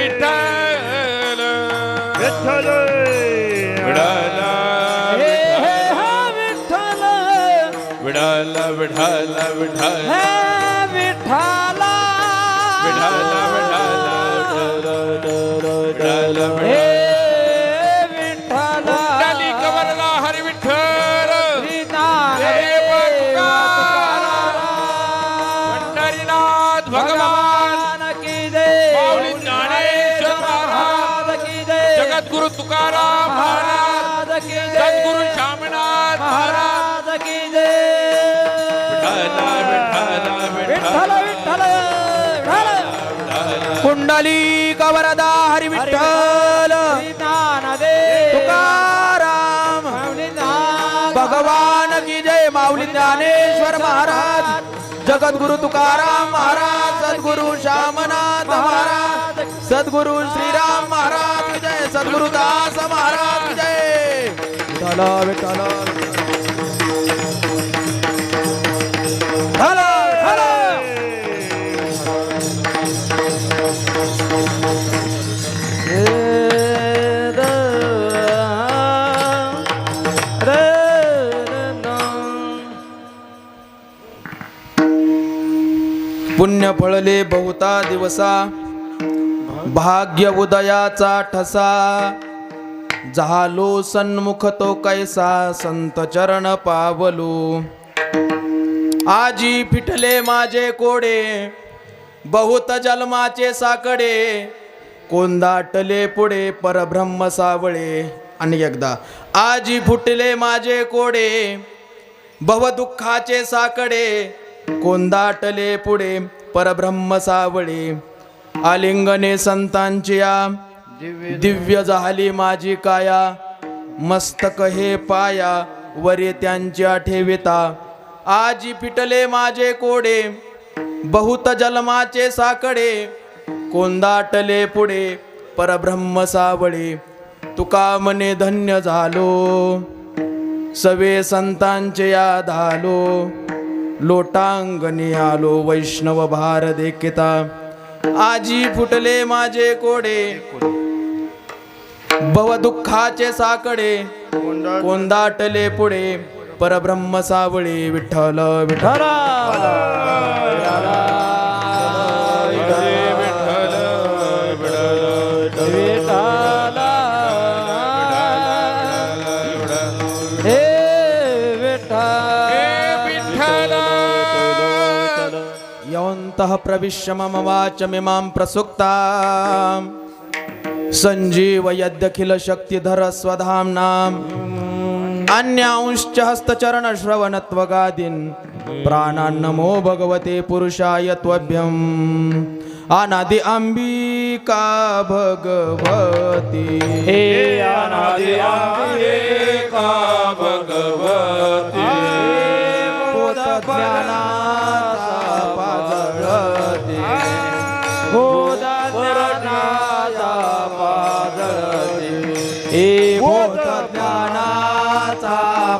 विठ्ठल विठ्ठल विठ्ठल विठ्ठल विठ्ठल विठ्ठल विठ्ठल हे विठ्ठला हे विठ्ठला कुंडली कवरला हरी विठ्ठल पंढरीनाथ भगवान की जय माऊली ज्ञानेश्वर महाराज की जय जगद्गुरु तुकाराम महाराज की जय सद्गुरु श्यामनाथ महाराज महाराज की जय विठ्ठल विठ्ठल विठ्ठल कुंडली कवरदा हरी विठ्ठल तुकाराम भगवान की जय माऊली ज्ञानेश्वर महाराज जगद्गुरु तुकाराम महाराज सद्गुरु श्यामनाथ महाराज सद्गुरु श्रीराम महाराज की जय सद्गुरु दास महाराज की जय विठ्ठल विठ्ठल हलो हलो पुण्य फळले बहुता दिवसा भाग्य उदयाचा ठसा झालो सन्मुख तो कैसा संत चरण पावलो आजी फिटले माझे कोडे बहुत जन्माचे साकडे कोंदाटले पुढे परब्रह्म सावळे आणि एकदा आजी फुटले माझे कोडे भव दुःखाचे साकडे कोंदाटले पुढे परब्रह्म सावळे आलिंगने संतांची या दिव्य झाली माझी काया मस्तक हे पाया वरे त्यांच्या ठेविता आजी फिटले माझे कोडे बहुत जन्माचे साकडे कोंदाटले पुढे परब्रह्म सावळे तुका मने धन्य झालो सवे संतांचे या धालो लोटांगणी आलो वैष्णव भार देखिता आजी फुटले माझे कोडे भव दुःखाचे साकडे कोंदाटले पुढे परब्रह्म सावळे विठ्ठल विठ्ठल यवन्तः प्रविश्य मम वाचमिमां प्रसुक्तां सञ्जीवयद्यखिल शक्तिधर स्वधाम्नाम् अन्यांश्च हस्तचरणश्रवणत्वगादीन् प्राणान् नमो भगवते पुरुषाय त्वभ्यम् अनादि अंबिका भगवती हे अनादि अंबिका भगवती बोध ज्ञानाचा पाजळती बोध ज्ञानाचा पाजळती हे बोध ज्ञानाचा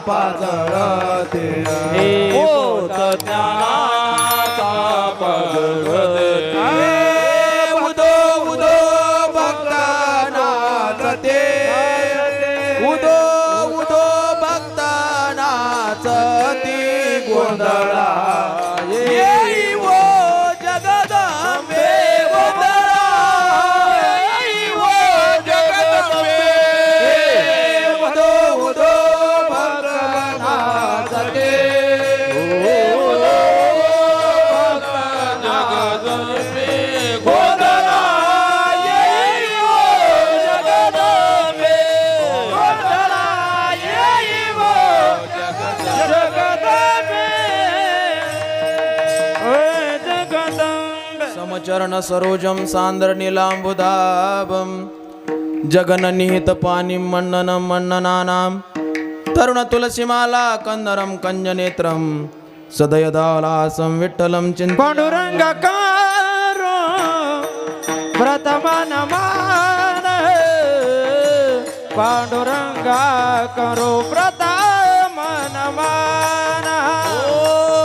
पाजळती हे बोध ज्ञानाचा पाजळती उदो उदो भक्तानाचते उदो उदो भक्तानाचती गोंधळा येई वो जगदंबे गोंधळा येई वो जगदंबे उदो उदो भक्तानाचते उदो भक्तानाचते गोंधळा येई वो जगदंबे गोंधळा येई वो जगदंबे समचरण सरोजम सांद्र नीलांबुदाभं जगननिहित पाणी मण्डनं मण्डनानां तरुण तुलसीमाला कंदरं कंजनेत्रं सदयदालासं विठ्ठलं चिंत पांडुरंगकारो व्रतमनमान पांडुरंगाकारो व्रतमनमान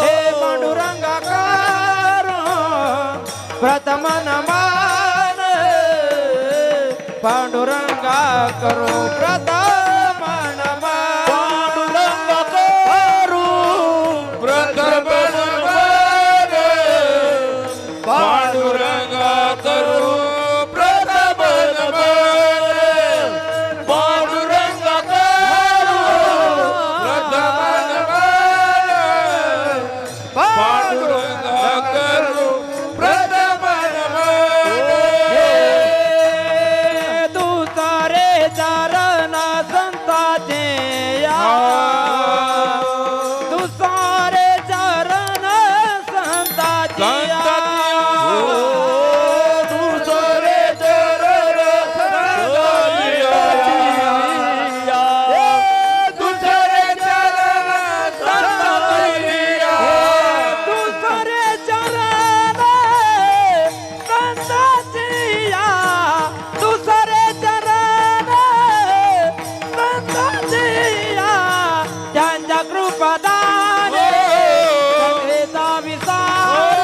हे पांडुरंगाकारो व्रतमनमान पांडुरंगा करू प्रथम नमन पांडुरंग करू प्रथम पांडुरंगा करू प्रथम पांडुरंगा करू प्रथम पांडुरंगा करू प्रथम दुसरे चरण संताचे या दुसरे चरण संताचे या दुसरे चरण दुसरे चरण दुसरे चरण संताचे या दुसरे चरण संताचे या त्यांच्या कृपादाने कथेचा विस्तार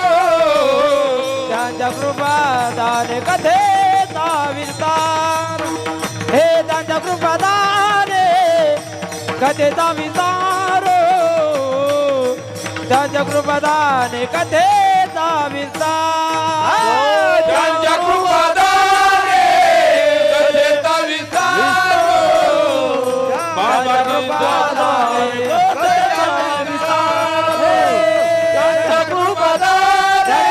त्यांच्या कृपादाने कथेचा विस्तार हे त्यांच्या कृपादाने कथेचा विस्तार त्यांच्या कृपादाने कथेचा विस्तार त्यांच्या कृपादाने कथेचा विस्तार बाबांनी कृपादाने कथेचा विस्तार त्यांच्या कृपादाने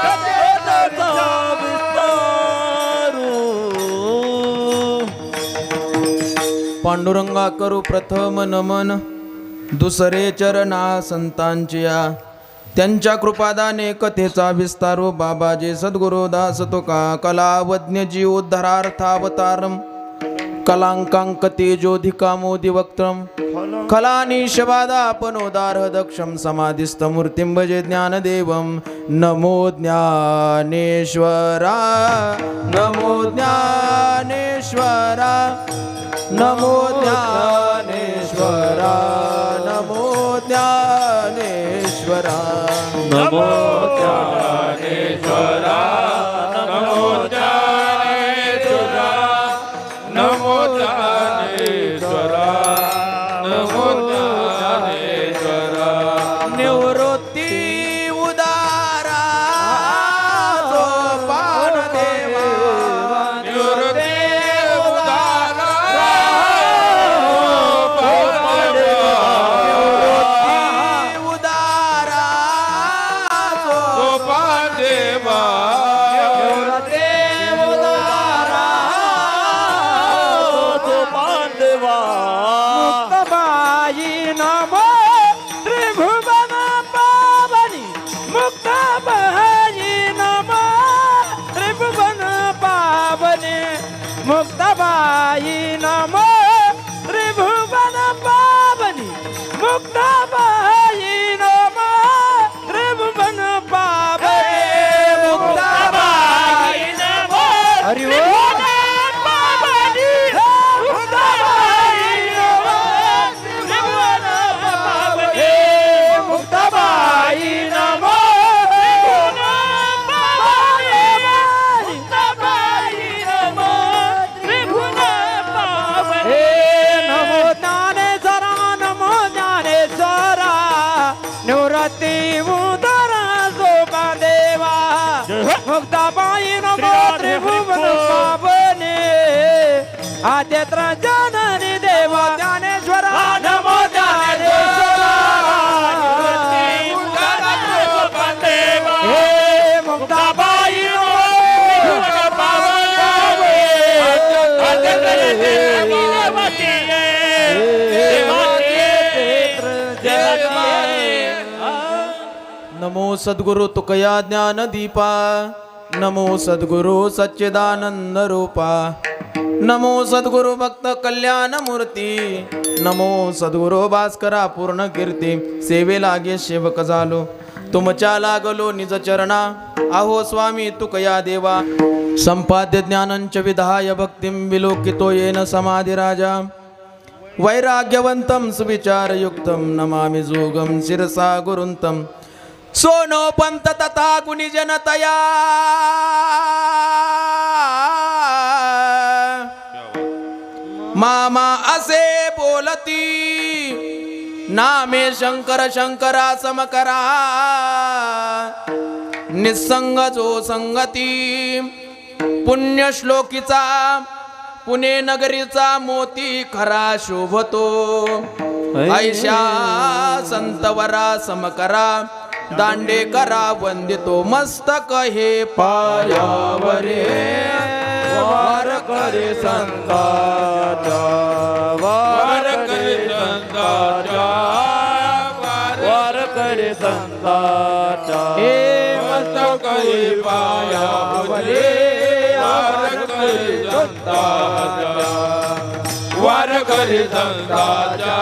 कथेचा विस्तार पांडुरंगा करू प्रथम नमन दुसरे चरणा संतांचिया त्यांच्या कृपादाने कथेचा विस्तार बाबाजी सद्गुरुदास तुका कलावज्ञ जीवोद्धारार्थावतारम कलांकांक तेजोधिकामोदि वक्त्रम कलानिशबादापनोदार्ह दक्षम समाधिस्थ मूर्तिं भजे ज्ञानदेवं नमो ज्ञानेश्वरा नमो ज्ञानेश्वरा नमो ज्ञानेश्वरा नमो ज्ञानेश्वरा नमो ज्ञानेश्वरा नमो ज्ञानेश्वरा नमो ज्ञानेश्वरा नमो ज्ञानेश्वरा निवृत्ती उदारा सोपान देवा निवृत्ती उदारा उदारा सोपान देवा मुक्तबाई नमो त्रिभुवन पावनी मुक्तबाई नमो त्रिभुवन पावनी मुक्तबाई नमो त्रिभुवन पावनी मुक्तबाई नमो त्रिभुवन पावनी मुक्तबाई नमो हरि मुक्ताबाई नमो त्रिभुवन पावने आद्यत्र जननी देवा ज्ञानेश्वरा नमो ज्ञानेश्वरा हे मुक्ताबाई नमो सद्गुरु तुकया ज्ञान दीपा नमो सद्गुरु सच्चिदानंद रूपा नमो सद्गुरु भक्त कल्याण मूर्ती नमो सद्गुरु भास्करा पूर्ण कीर्ती सेवे लागे सेवक झालो तुमच्या लागलो निज चरणा अहो स्वामी तुकया देवा संपाद्य ज्ञानंच विधाय भक्तिं विलोकितो येन समाधिराजा वैराग्यवंतं सुविचारयुक्तं नमामि जोगं शिरसा गुरुन्तं सोनो पंत तथा कुणी जनतया मामा असे बोलती नामे शंकर शंकरा समकरा निसंग जो संगती पुण्यश्लोकीचा पुणे नगरीचा मोती खरा शोभतो ऐशा संतवरा समकरा दांडेकरा वंदितो मस्तक हे पायावरे वार करे संताचा वार करे संताचा वार करे संताचा हे मस्तक हे पायावरे वार करे संताचा वार करी संताचा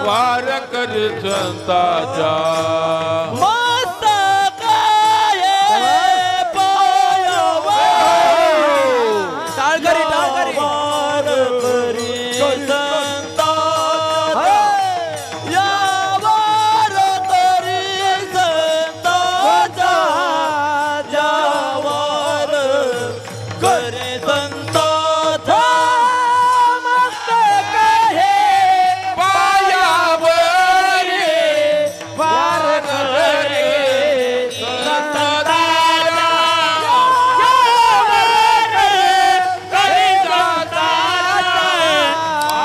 वार करी संताचा मस्तक हे पायावरे टाळकरी टाळकरी वार करे संताचा या वार करे संताचा या वार करे संताचा मस्तक हे पायावरे वार करे संताचा या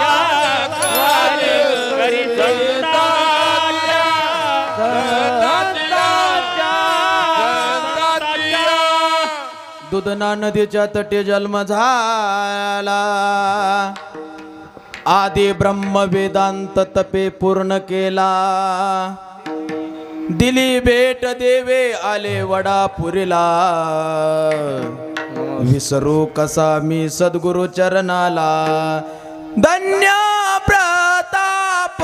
वार करे संताचा या वार करे दुधना नदीच्या तटे जन्म झाला आदी ब्रह्म वेदांत तपे पूर्ण केला दिली भेट देवे आले वडापुरीला विसरू कसा मी सद्गुरु चरणाला धन्य प्रताप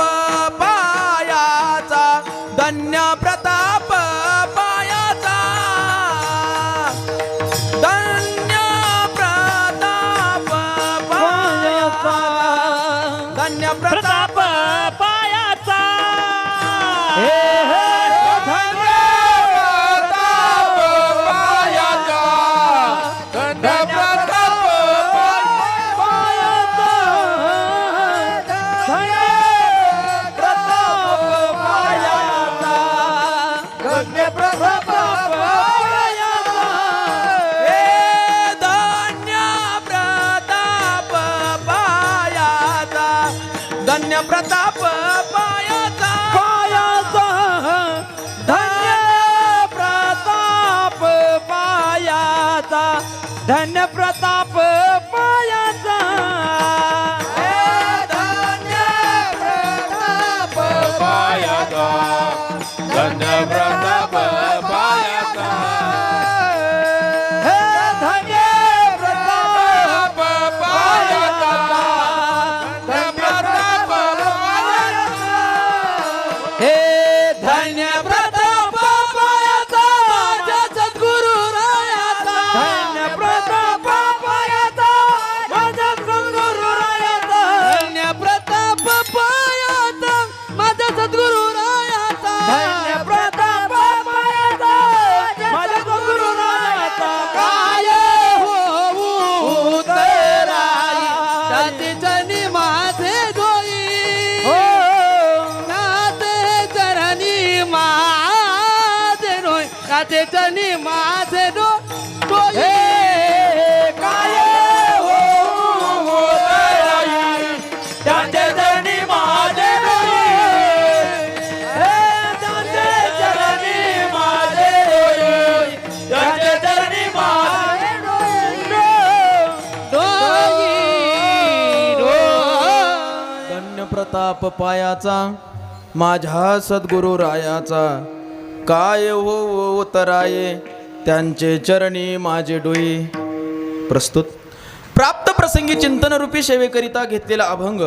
पायाचा धन्य प्रताप पायाचा धन्य प्रताप पायाचा धन्य प्रताप पायाचा हे धन्य प्रताप पायाचा धन्य प्रताप धन्य प्रताप पायाचा हे धन्य प्रताप पायाचा धन्य प्रताप पायाचा पायाचा धन्य प्रताप पायाचा धन्य प्रताप पायाचा पायाचा धन्य प्रताप पायाचा हे धन्य प्रताप पायाचा धन्य प्रताप पायाचा हे धन्य प्रताप पायाचा माझ्या सद्गुरु रायाचा धन्य प्रताप पायाचा माझ्या सद्गुरु रायाचा धन्य प्रताप पायाचा माझ्या सद्गुरु रायाचा धन्य प्रताप पायाचा माझ्या सद्गुरु रायाचा काय होऊ तराई त्याची चरणी माझे धोई नाते चरणी माझे डोई नाते चरणी माझे डोई काय होऊ तराई त्याचे चरणी माझे डोई त्याचे चरणी माझे डोई त्याचे चरणी माझे धन्य प्रताप पायाचा माझ्या सद्गुरु रायाचा काय हो उतराये त्यांचे चरणी माझे डोई प्रस्तुत प्राप्त प्रसंगी चिंतन रूपी सेवेकरिता घेतलेला अभंग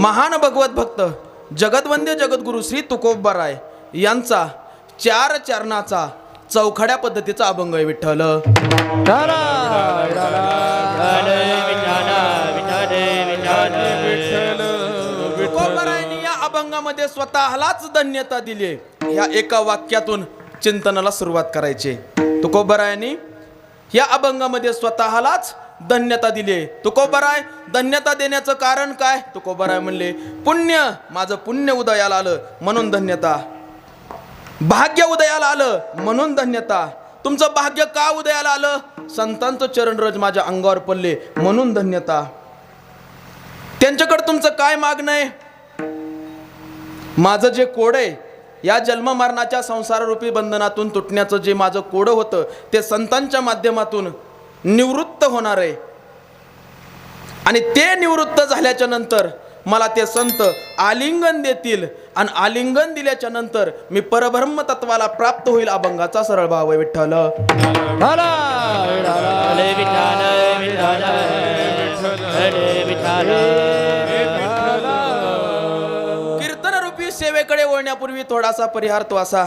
महान भगवत भक्त जगदवंद्य जगद्गुरु श्री तुकोबाराय यांचा 4 चरणाचा चौखड्या पद्धतीचा अभंग आहे विठ्ठल तुकोबारायांनी या अभंगामध्ये स्वतःलाच धन्यता दिली ह्या एका वाक्यातून चिंतनाला सुरुवात करायची. तुकोबरायांनी या अभंगामध्ये स्वतःलाच धन्यता दिली. तुकोबराय धन्यता देण्याचं कारण काय? तुकोबराय म्हणले पुण्य, माझं पुण्य उदयाला आलं म्हणून धन्यता. भाग्य उदयाला आलं म्हणून धन्यता. तुमचं भाग्य का उदयाला आलं? संतांचं चरणरज माझ्या अंगावर पडले म्हणून धन्यता. त्यांच्याकडे तुमचं काय मागणं आहे? माझं जे कोड आहे, या जन्म मरणाच्या संसाररूपी बंधनातून तुटण्याचं जे माझं कोडं होतं ते संतांच्या माध्यमातून निवृत्त होणार आहे. आणि ते निवृत्त झाल्याच्या नंतर मला ते संत आलिंगन देतील आणि आलिंगन दिल्याच्या नंतर मी परब्रह्म तत्वाला प्राप्त होईल. अभंगाचा सरळ भाव आहे विठ्ठल. कीर्तन रूपी सेवेकडे वळण्यापूर्वी थोडासा परिहार तो असा.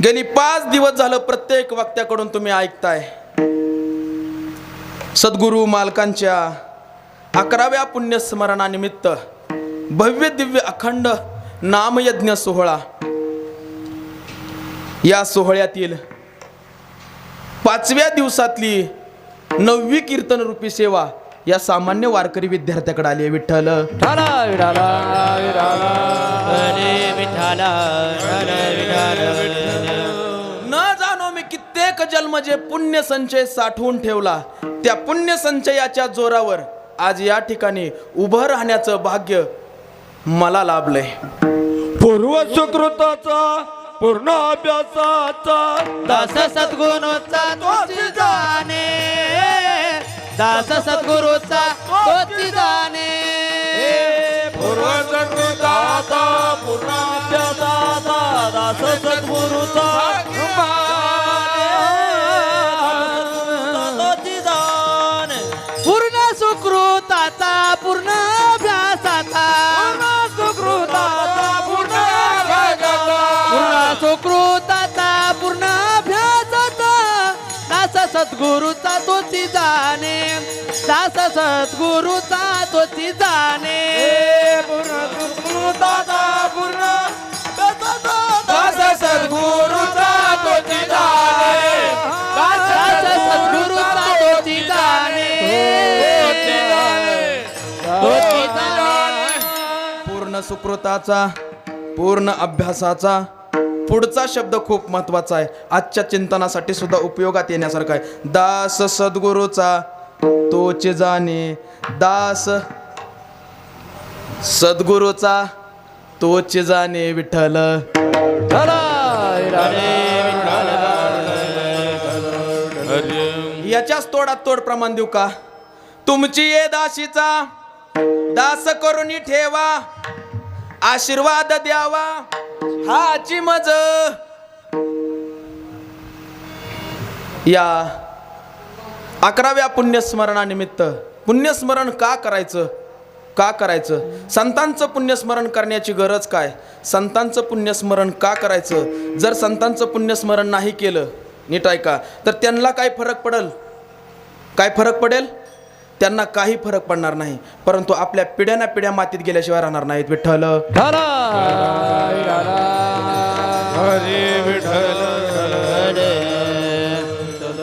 गेली 5 दिवस झालं प्रत्येक वक्त्याकडून तुम्ही ऐकताय सद्गुरु मालकांच्या 11व्या पुण्यस्मरणानिमित्त भव्य दिव्य अखंड नामयज्ञ सोहळा. या सोहळ्यातील 5व्या दिवसातली 9वी कीर्तन रूपी सेवा या सामान्य वारकरी विद्यार्थ्याकडे आली आहे. विठ्ठल न जाणो मी कित्येक जन्म जे पुण्य संचय साठवून ठेवला, त्या पुण्य संचयाच्या जोरावर आज या ठिकाणी उभं राहण्याचं भाग्य मला लाभलंय. पूर्व सुकृताचा पूर्ण अभ्यासाचा दास सद्गुरूचा तोची जाणे, दास सद्गुरूचा तोची जाणे. पूर्व सुकृताचा पूर्ण अभ्यासाचा दास सद्गुरूचा पूर्ण सुकृताचा पूर्ण अभ्यासाचा, पूर्ण सुकृताचा पूर्ण अभ्यासाचा दास सद्गुरूचा तोची जाणे, दास सद्गुरूचा तोची जाणे. पूर्ण सुकृताचा पूर्ण दास सद्गुरूचा तोची जाणे, दास सद्गुरूचा तोची जाणे, तोची जाणे. पूर्ण सुकृताचा पूर्ण अभ्यासाचा पुढचा शब्द खूप महत्वाचा आहे. आजच्या चिंतनासाठी सुद्धा उपयोगात येण्यासारखा आहे. दास सद्गुरूचा तोच जाणे, दास सद्गुरूचा तोच जाणे. विठ्ठल याच्याच तोडात तोड प्रमाण देऊ का? तुमची ये दासीचा दास करून ठेवा, आशीर्वाद द्यावा हाची मज. या 11व्या पुण्यस्मरणानिमित्त पुण्यस्मरण का करायचं? का करायचं? संतांचं पुण्यस्मरण करण्याची गरज काय? संतांचं पुण्यस्मरण का करायचं? जर संतांचं पुण्यस्मरण नाही केलं, नीट ऐका, तर त्यांना काय फरक पडेल? काय फरक पडेल? त्यांना काही फरक पडणार नाही, परंतु आपल्या पिढ्याना पिढ्या मातीत गेल्याशिवाय राहणार नाहीत. विठ्ठल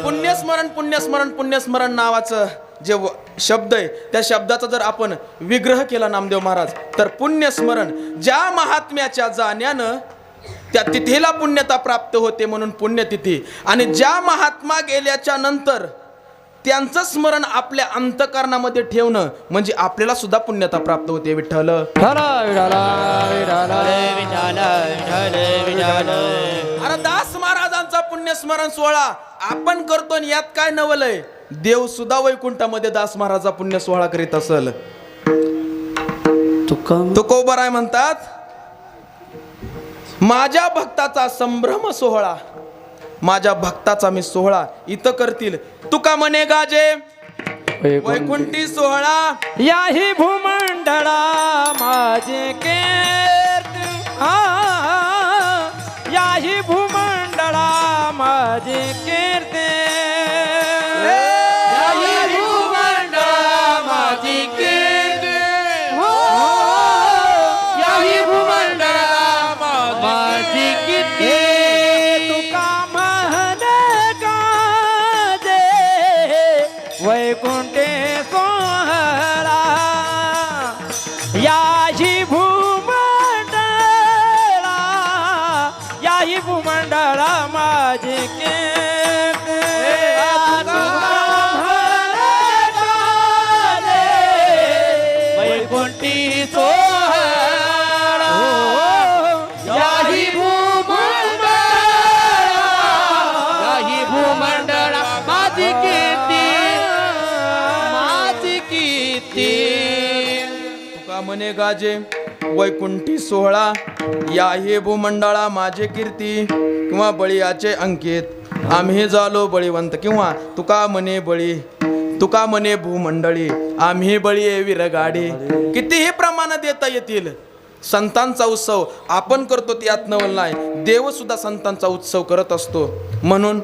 पुण्यस्मरण पुण्यस्मरण पुण्यस्मरण नावाचं जे शब्द आहे, त्या शब्दाचा जर आपण विग्रह केला नामदेव महाराज, तर पुण्यस्मरण ज्या महात्म्याच्या जाण्यानं त्या तिथीला पुण्यता प्राप्त होते म्हणून पुण्यतिथी, आणि ज्या महात्मा गेल्याच्या नंतर त्यांचं स्मरण आपल्या अंतकरणामध्ये ठेवणं म्हणजे आपल्याला सुद्धा पुण्यता प्राप्त होते. विठ्ठल अरे दास महाराजांचा पुण्यस्मरण सोहळा आपण करतो आणि यात काय नवलय? देव सुद्धा वैकुंठामध्ये दास महाराजा पुण्य सोहळा करीत असल. तुकोबराय म्हणतात, माझ्या भक्ताचा संभ्रम सोहळा, माझ्या भक्ताचा मी सोहळा इथं करतील. तुका म्हणे गाजे वैकुंठी सोहळा, याही भूमंडळा माझे कीर्तन, याही भूमंडळा माझे कीर्तन, याही भूमंडळा माझी कीर्तन, याही भूमंडळा माझी वैकुंठे सोहळा याही भूमंडळा याही भूमंडळा माझे वैकुंठी सोहळा याही भूमंडळा माझी कीर्ती तुका म्हणे गाजे वैकुंठी सोहळा या हे भूमंडळा माझे कीर्ती किंवा बळीयाचे अंकित आम्ही झालो बळीवंत किंवा तुका म्हणे भूमंडळी आम्ही बळी विरगाडी कितीही प्रमाण देता येतील संतांचा उत्सव आपण करतो त्यात नवल नाही देव सुद्धा संतांचा उत्सव करत असतो म्हणून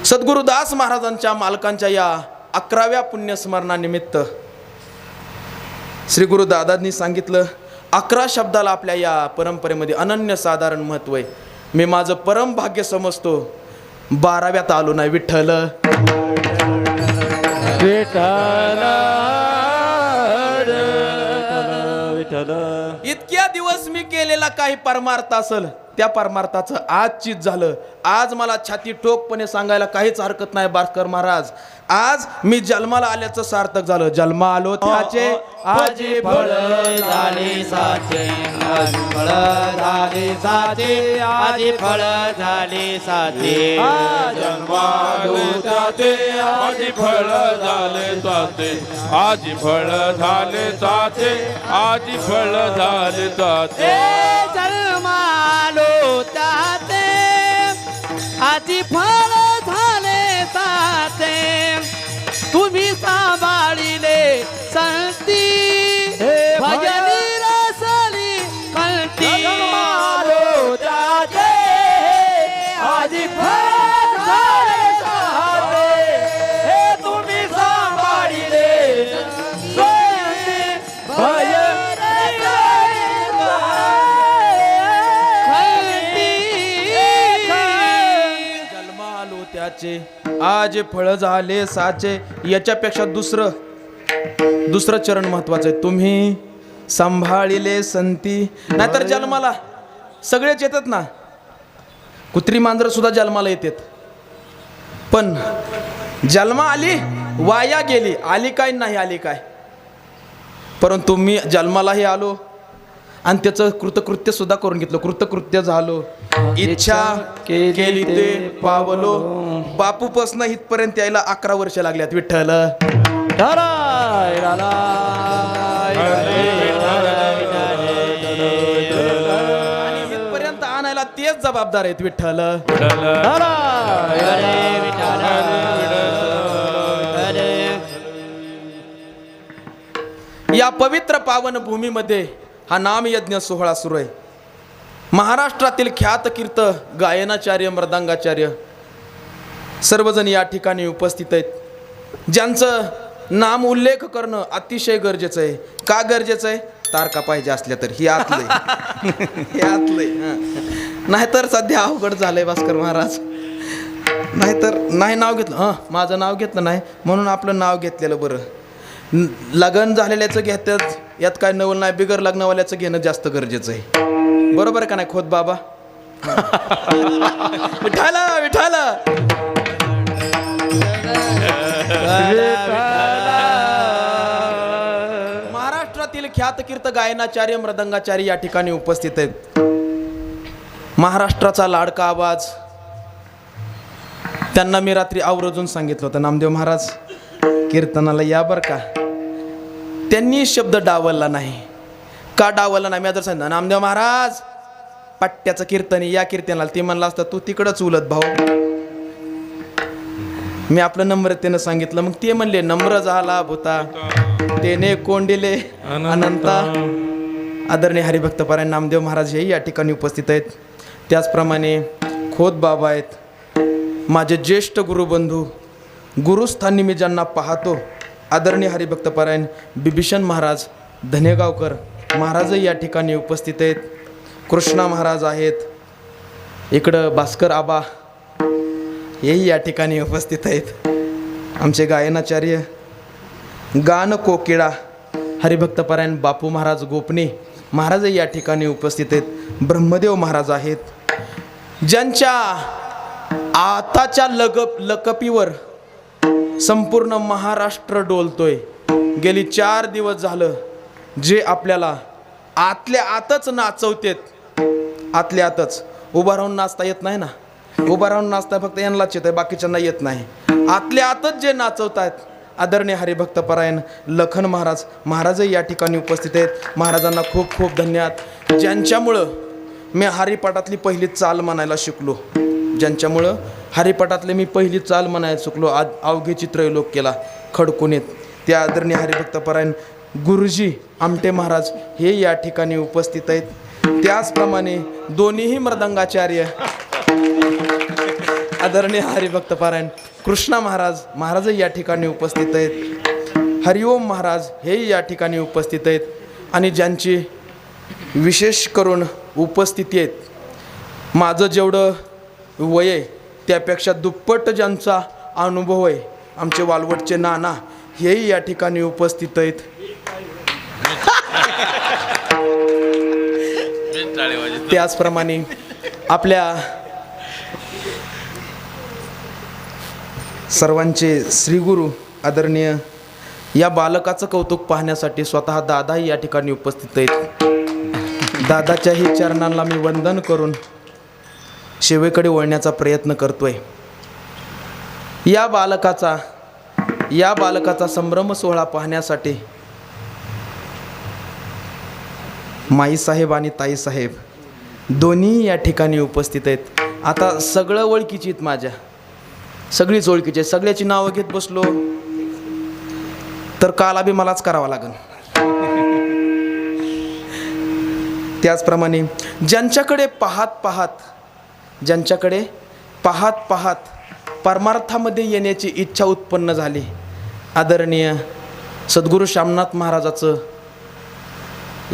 सद्गुरुदास महाराजांच्या मालकांच्या या 11व्या पुण्यस्मरणानिमित्त श्री गुरु दादांनी सांगितलं 11 शब्दाला आपल्या या परंपरेमध्ये अनन्यसाधारण महत्व आहे मी माझं परम भाग्य समजतो 12व्यात आलो नाही विठ्ठल इतक्या दिवस मी केलेला काही परमार्थ असेल त्या परमार्थाचं आज चीज झालं आज मला छाती ठोकपणे सांगायला काहीच हरकत नाही भास्कर महाराज आज मी जन्माला आल्याचं सार्थक झालं जन्मा आलो त्याचे आजी फळ झाले साचे आजी फळ झाले साचे आजी फळ झाले साचे जन्मालो त्याचे आजी फळ झाले ताते आजी फळ झाले ताते आजी फळ झाले ताते जन्मालो त्याचे आजी फळ झाले साचे तुम्ही सांभाळिले संती भजनी रसली कंठी जन्मालो त्याचे आजी फळ झाले साचे हे तुम्ही सांभाळिले संती जन्मा आलो त्याचे आज फळ झाले साचे याच्यापेक्षा दुसरं चरण महत्वाचं आहे तुम्ही सांभाळिले संती नाहीतर जन्माला सगळेच येतात ना कुत्री मांजर सुद्धा जन्माला येतात पण जन्मा आली वाया गेली आली काय नाही आली काय परंतु मी जन्मालाही आलो आणि त्याचं कृतकृत्य सुद्धा करून घेतलं कृतकृत्य झालो इच्छा केली ते पावलो बापूपासून इथपर्यंत यायला 11 वर्ष लागल्यात विठ्ठल आणि इथपर्यंत आणायला तेच जबाबदार आहेत विठ्ठल या पवित्र पावन भूमीमध्ये हा नामयज्ञ सोहळा सुरू आहे महाराष्ट्रातील ख्यातकीर्त गायनाचार्य मृदंगाचार्य सर्वजण या ठिकाणी उपस्थित आहेत ज्यांचं नाम उल्लेख करणं अतिशय गरजेचं आहे का गरजेचं आहे तारका पाहिजे असल्या तर ही आतलंय हे आतलंय नाहीतर सध्या अवघड झालंय भास्कर महाराज नाहीतर नाही नाव घेतलं माझं नाव घेतलं नाही म्हणून आपलं नाव घेतलेलं बरं लग्न झालेल्याचं घेतात यात काय नवल नाही बिगर लग्नवाल्याचं घेणं जास्त गरजेचं आहे बरोबर का नाही खोत बाबा विठाला विठाला महाराष्ट्रातील ख्यातकीर्त गायनाचार्य मृदंगाचार्य या ठिकाणी उपस्थित आहेत महाराष्ट्राचा लाडका आवाज त्यांना मी रात्री आवर्जून सांगितलं होतं नामदेव महाराज कीर्तनाला या बर का त्यांनी शब्द डावलला नाही का डावलला नाही मी जर सांगितलं नामदेव महाराज पट्ट्याचं कीर्तन या कीर्तनाला ती म्हणलं असतं तू तिकडंच उलत भाऊ मी आपलं नम्रतेनं सांगितलं मग ते म्हणले नम्र झाला भूता तेने कोंडिले अनंता आदरणीय हरिभक्तपरायण नामदेव महाराज हे या ठिकाणी उपस्थित आहेत त्याचप्रमाणे खोत बाबा आहेत माझे ज्येष्ठ गुरुबंधू गुरुस्थानी मी ज्यांना पाहतो आदरणीय हरिभक्तपरायण बिभीषण महाराज धनेगावकर महाराजही या ठिकाणी उपस्थित आहेत कृष्णा महाराज आहेत इकडं भास्कर आबा हेही या ठिकाणी उपस्थित आहेत आमचे गायनाचार्य गान कोकिळा हरिभक्तपरायण बापू महाराज गोपने महाराज या ठिकाणी उपस्थित आहेत. ब्रह्मदेव महाराज आहेत, ज्यांच्या आताच्या लकपीवर संपूर्ण महाराष्ट्र डोलतोय. गेली 4 दिवस झालं जे आपल्याला आतल्या आतच नाचवतेत. आतल्या आतच उभा राहून नाचता येत नाही ना, उभा राहून नाचता फक्त यांनाच येत आहे, बाकीच्यांना येत नाही. आतल्या आतच जे नाचवतायत आदरणीय हरिभक्तपरायण लखन महाराज महाराजही या ठिकाणी उपस्थित आहेत. महाराजांना खूप खूप धन्यवाद, ज्यांच्यामुळं मी हरिपाठातली पहिली चाल म्हणायला शिकलो. ज्यांच्यामुळं हरिपाठातले मी पहिली चाल म्हणायला शिकलो. आज अवघे चित्रलोक केला खडकुनीत. त्या आदरणीय हरिभक्तपरायण गुरुजी आमटे महाराज हे या ठिकाणी उपस्थित आहेत. त्याचप्रमाणे दोन्हीही मृदंगाचार्य आदरणीय हरिभक्तपरायण कृष्णा महाराज महाराजही या ठिकाणी उपस्थित आहेत. हरिओम महाराज हे या ठिकाणी उपस्थित आहेत. आणि ज्यांची विशेष करून उपस्थिती आहेत, माझं जेवढं वय आहे त्यापेक्षा दुप्पट ज्यांचा अनुभव आहे आमचे वालवटचे नाना हेही या ठिकाणी उपस्थित आहेत. त्याचप्रमाणे आपल्या सर्वांचे श्रीगुरु आदरणीय या बालकाचं कौतुक पाहण्यासाठी स्वतः दादाही या ठिकाणी उपस्थित आहेत. दादाच्याही चरणांना मी वंदन करून सेवेकडे वळण्याचा प्रयत्न करतोय. या बालकाचा संभ्रम सोहळा पाहण्यासाठी माईसाहेब आणि ताईसाहेब दोन्ही या ठिकाणी उपस्थित आहेत. आता सगळं ओळखीची आहेत, माझ्या सगळीच ओळखीची आहेत. सगळ्याची नावं घेत बसलो तर काला बी मलाच करावा लागेल. त्याचप्रमाणे ज्यांच्याकडे पाहत पाहत परमार्थामध्ये येण्याची इच्छा उत्पन्न झाली, आदरणीय सद्गुरू श्यामनाथ महाराजाचं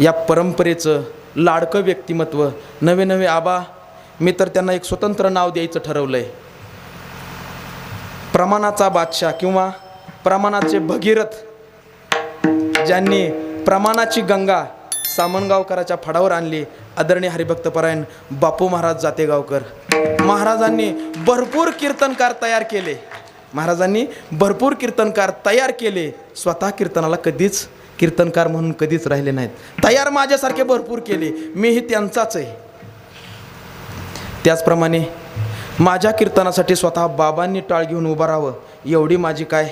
या परंपरेचं लाडकं व्यक्तिमत्व नवे आबा, मी तर त्यांना एक स्वतंत्र नाव द्यायचं ठरवलं आहे. प्रमाणाचा बादशाह किंवा प्रमाणाचे भगीरथ, ज्यांनी प्रमाणाची गंगा सामनगावकराच्या फडावर आणली, आदरणीय हरिभक्तपरायण बापू महाराज जातेगावकर. महाराजांनी भरपूर कीर्तनकार तयार केले. स्वतः कीर्तनाला कधीच कीर्तनकार म्हणून कधीच राहिले नाहीत. तयार माझ्यासारखे भरपूर केले, मीही त्यांचाच आहे. त्याचप्रमाणे माझ्या कीर्तनासाठी स्वतः बाबांनी टाळ घेऊन उभं राहावं एवढी माझी काय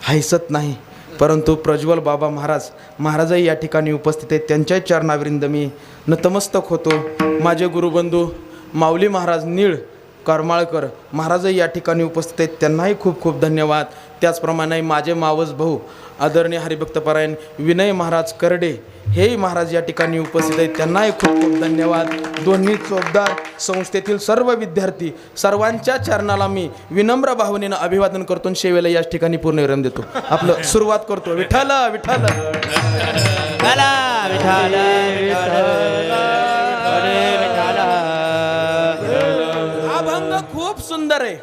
हैसत नाही, परंतु प्रज्वल बाबा महाराजही या ठिकाणी उपस्थित आहेत. त्यांच्याही चरणाविंद मी नतमस्तक होतो. माझे गुरुबंधू माऊली महाराज नीळ करमाळकर महाराजही या ठिकाणी उपस्थित आहेत, त्यांनाही खूप खूप धन्यवाद. त्याचप्रमाणे माझे मावस भाऊ आदरणीय हरिभक्तपरायण विनय महाराज करडे हेही महाराज या ठिकाणी उपस्थित आहेत, त्यांनाही खूप खूप धन्यवाद. दोन्ही चोपदार संस्थेतील सर्व विद्यार्थी सर्वांच्या चरणाला मी विनम्र भावनेनं अभिवादन करतो आणि सेवेला या ठिकाणी पूर्ण विराम देतो. आपलं सुरुवात करतो. विठ्ठल विठ्ठल अभंग खूप सुंदर आहे,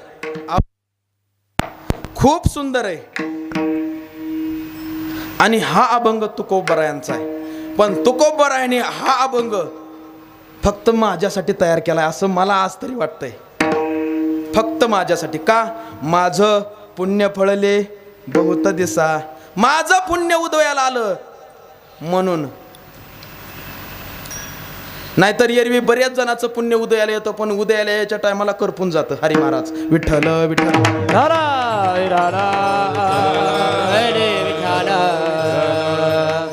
खूप सुंदर आहे. आणि हा अभंग तुकोबरायांचा आहे, पण तुकोबरायाने हा अभंग फक्त माझ्यासाठी तयार केलाय असं मला आज तरी वाटतंय. फक्त माझ्यासाठी. का? माझं पुण्य फळले बहुत दिसा, माझं पुण्य उदयाला आलं म्हणून. नाहीतर एरवी बऱ्याच जणांचं पुण्य उदयाला येतं, पण उदयाला याच्या टायमाला करपून जातं. हरी महाराज विठ्ठल विठ्ठल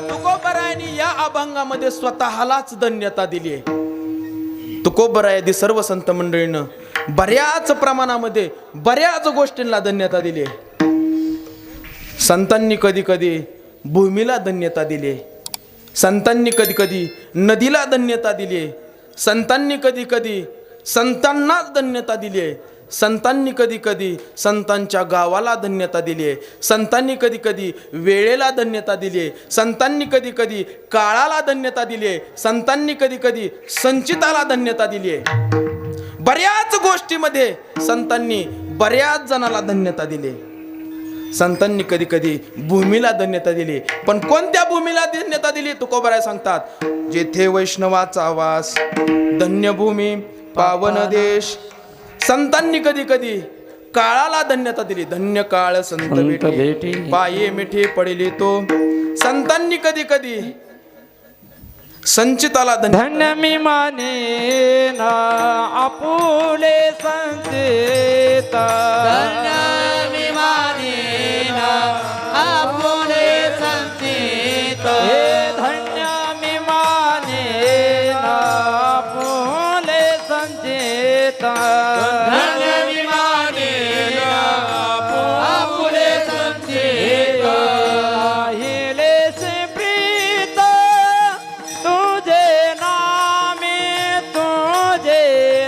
तुकोबरायांनी या अभंगामध्ये स्वतःलाच धन्यता दिली आहे. तुकोबरायादी सर्व संत मंडळीनं बऱ्याच प्रमाणामध्ये बऱ्याच गोष्टींना धन्यता दिली आहे. संतांनी कधी कधी भूमीला धन्यता दिली आहे, संतांनी कधी कधी नदीला धन्यता दिली आहे, संतांनी कधी कधी संतांनाच धन्यता दिली आहे, संतांनी कधी कधी संतांच्या गावाला धन्यता दिली आहे, संतांनी कधी कधी वेळेला धन्यता दिली आहे, संतांनी कधी कधी काळाला धन्यता दिली आहे, संतांनी कधी कधी संचिताला धन्यता दिली आहे. बऱ्याच गोष्टीमध्ये संतांनी बऱ्याच जणाला धन्यता दिली. संतांनी कधी कधी भूमीला धन्यता दिली, पण कोणत्या भूमीला धन्यता दिली तुकोबराय सांगतात, जेथे वैष्णवाचा वास, धन्य भूमी पावन देश. संतांनी कधी कधी काळाला धन्यता दिली, धन्य काळ संत भेटी, पाये मिठी पडिली तो. संतांनी कधी कधी संचिताला धन्य मी माने ना आपुले संचित, धन्य मी मानेना आपुले संचित. हे धन्य मी माने ना आपुले संचित, धन्य मी मानेना आपुले संचित. राहिले से प्रीत तुझे नामे, तुझे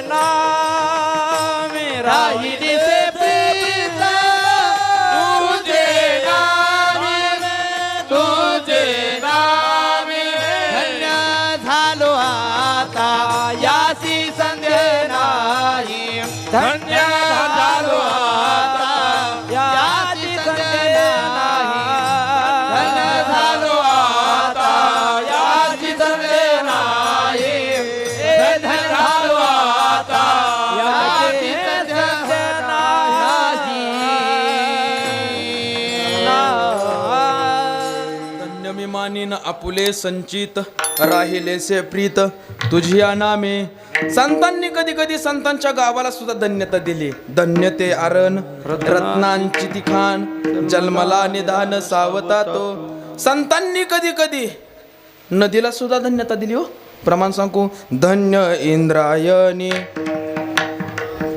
नामे राहिली से प्रीत तुझे नामे, तुझे नामे. धन्य झालो आता यासी संदेह नाही, धन्य झालो आता यासी संदेह नाही, धन्य झालो आता यासी संदेह नाही, धन्य झालो आता यासी संदेह नाही. धन्य मी मानीन आपुले संचित, राहिले से प्रीत तुझिया नामे. संतांनी कधी कधी संतांच्या गावाला सुद्धा धन्यता दिली, धन्य ते आरण रत्नांची ती खान, जन्मला निधान सावता तो. संतांनी कधी कधी नदीला सुद्धा धन्यता दिली. हो प्रमाण सांगू, धन्य इंद्रायणी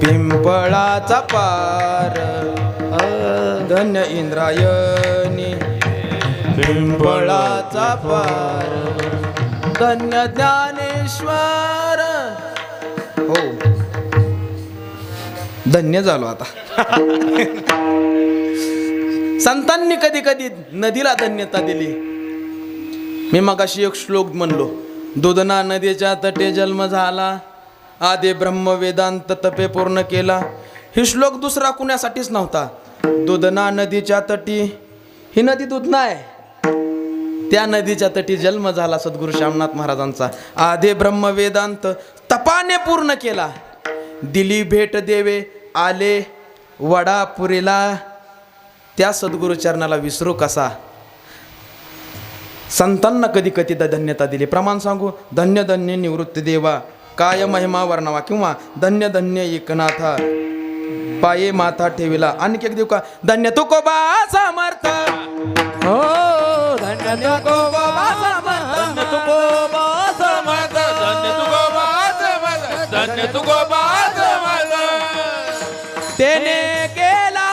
पिंपळाचा पार, धन्य इंद्रायणी पिंपळाचा पार, धन्य ज्ञानेश्वर. हो धन्य झालो आता. संतांनी कधी कधी नदीला धन्यता दिली. मी मगाशी एक श्लोक म्हणलो, दुधना नदीच्या तटे जन्म झाला, आदि ब्रह्म वेदांत तपे पूर्ण केला. ही श्लोक दुसरा कुणासाठीच नव्हता. दुधना नदीच्या तटी, ही नदी दूध नाही, त्या नदीच्या तटी जन्म झाला सद्गुरू श्यामनाथ महाराजांचा. आदि ब्रह्म वेदांत तपाने पूर्ण केला, दिली भेट देवे आले वडापुरीला. त्या सद्गुरू चरणाला विसरू कसा. संतांना कधी कधी धन्यता दिली. प्रमाण सांगू, धन्य धन्य निवृत्ती देवा, काय महिमा वर्णावा, किंवा धन्य धन्य एकनाथा, पाये माथा ठेविला. आणखी एक देऊ का, धन्य तुकोबा समर्थ. हो धन्य तुकोबा समर्थ, धन्य तुकोबा समर्थ, धन्य तुकोबा समर्थ, धन्य तुकोबा समर्थ. तेने केला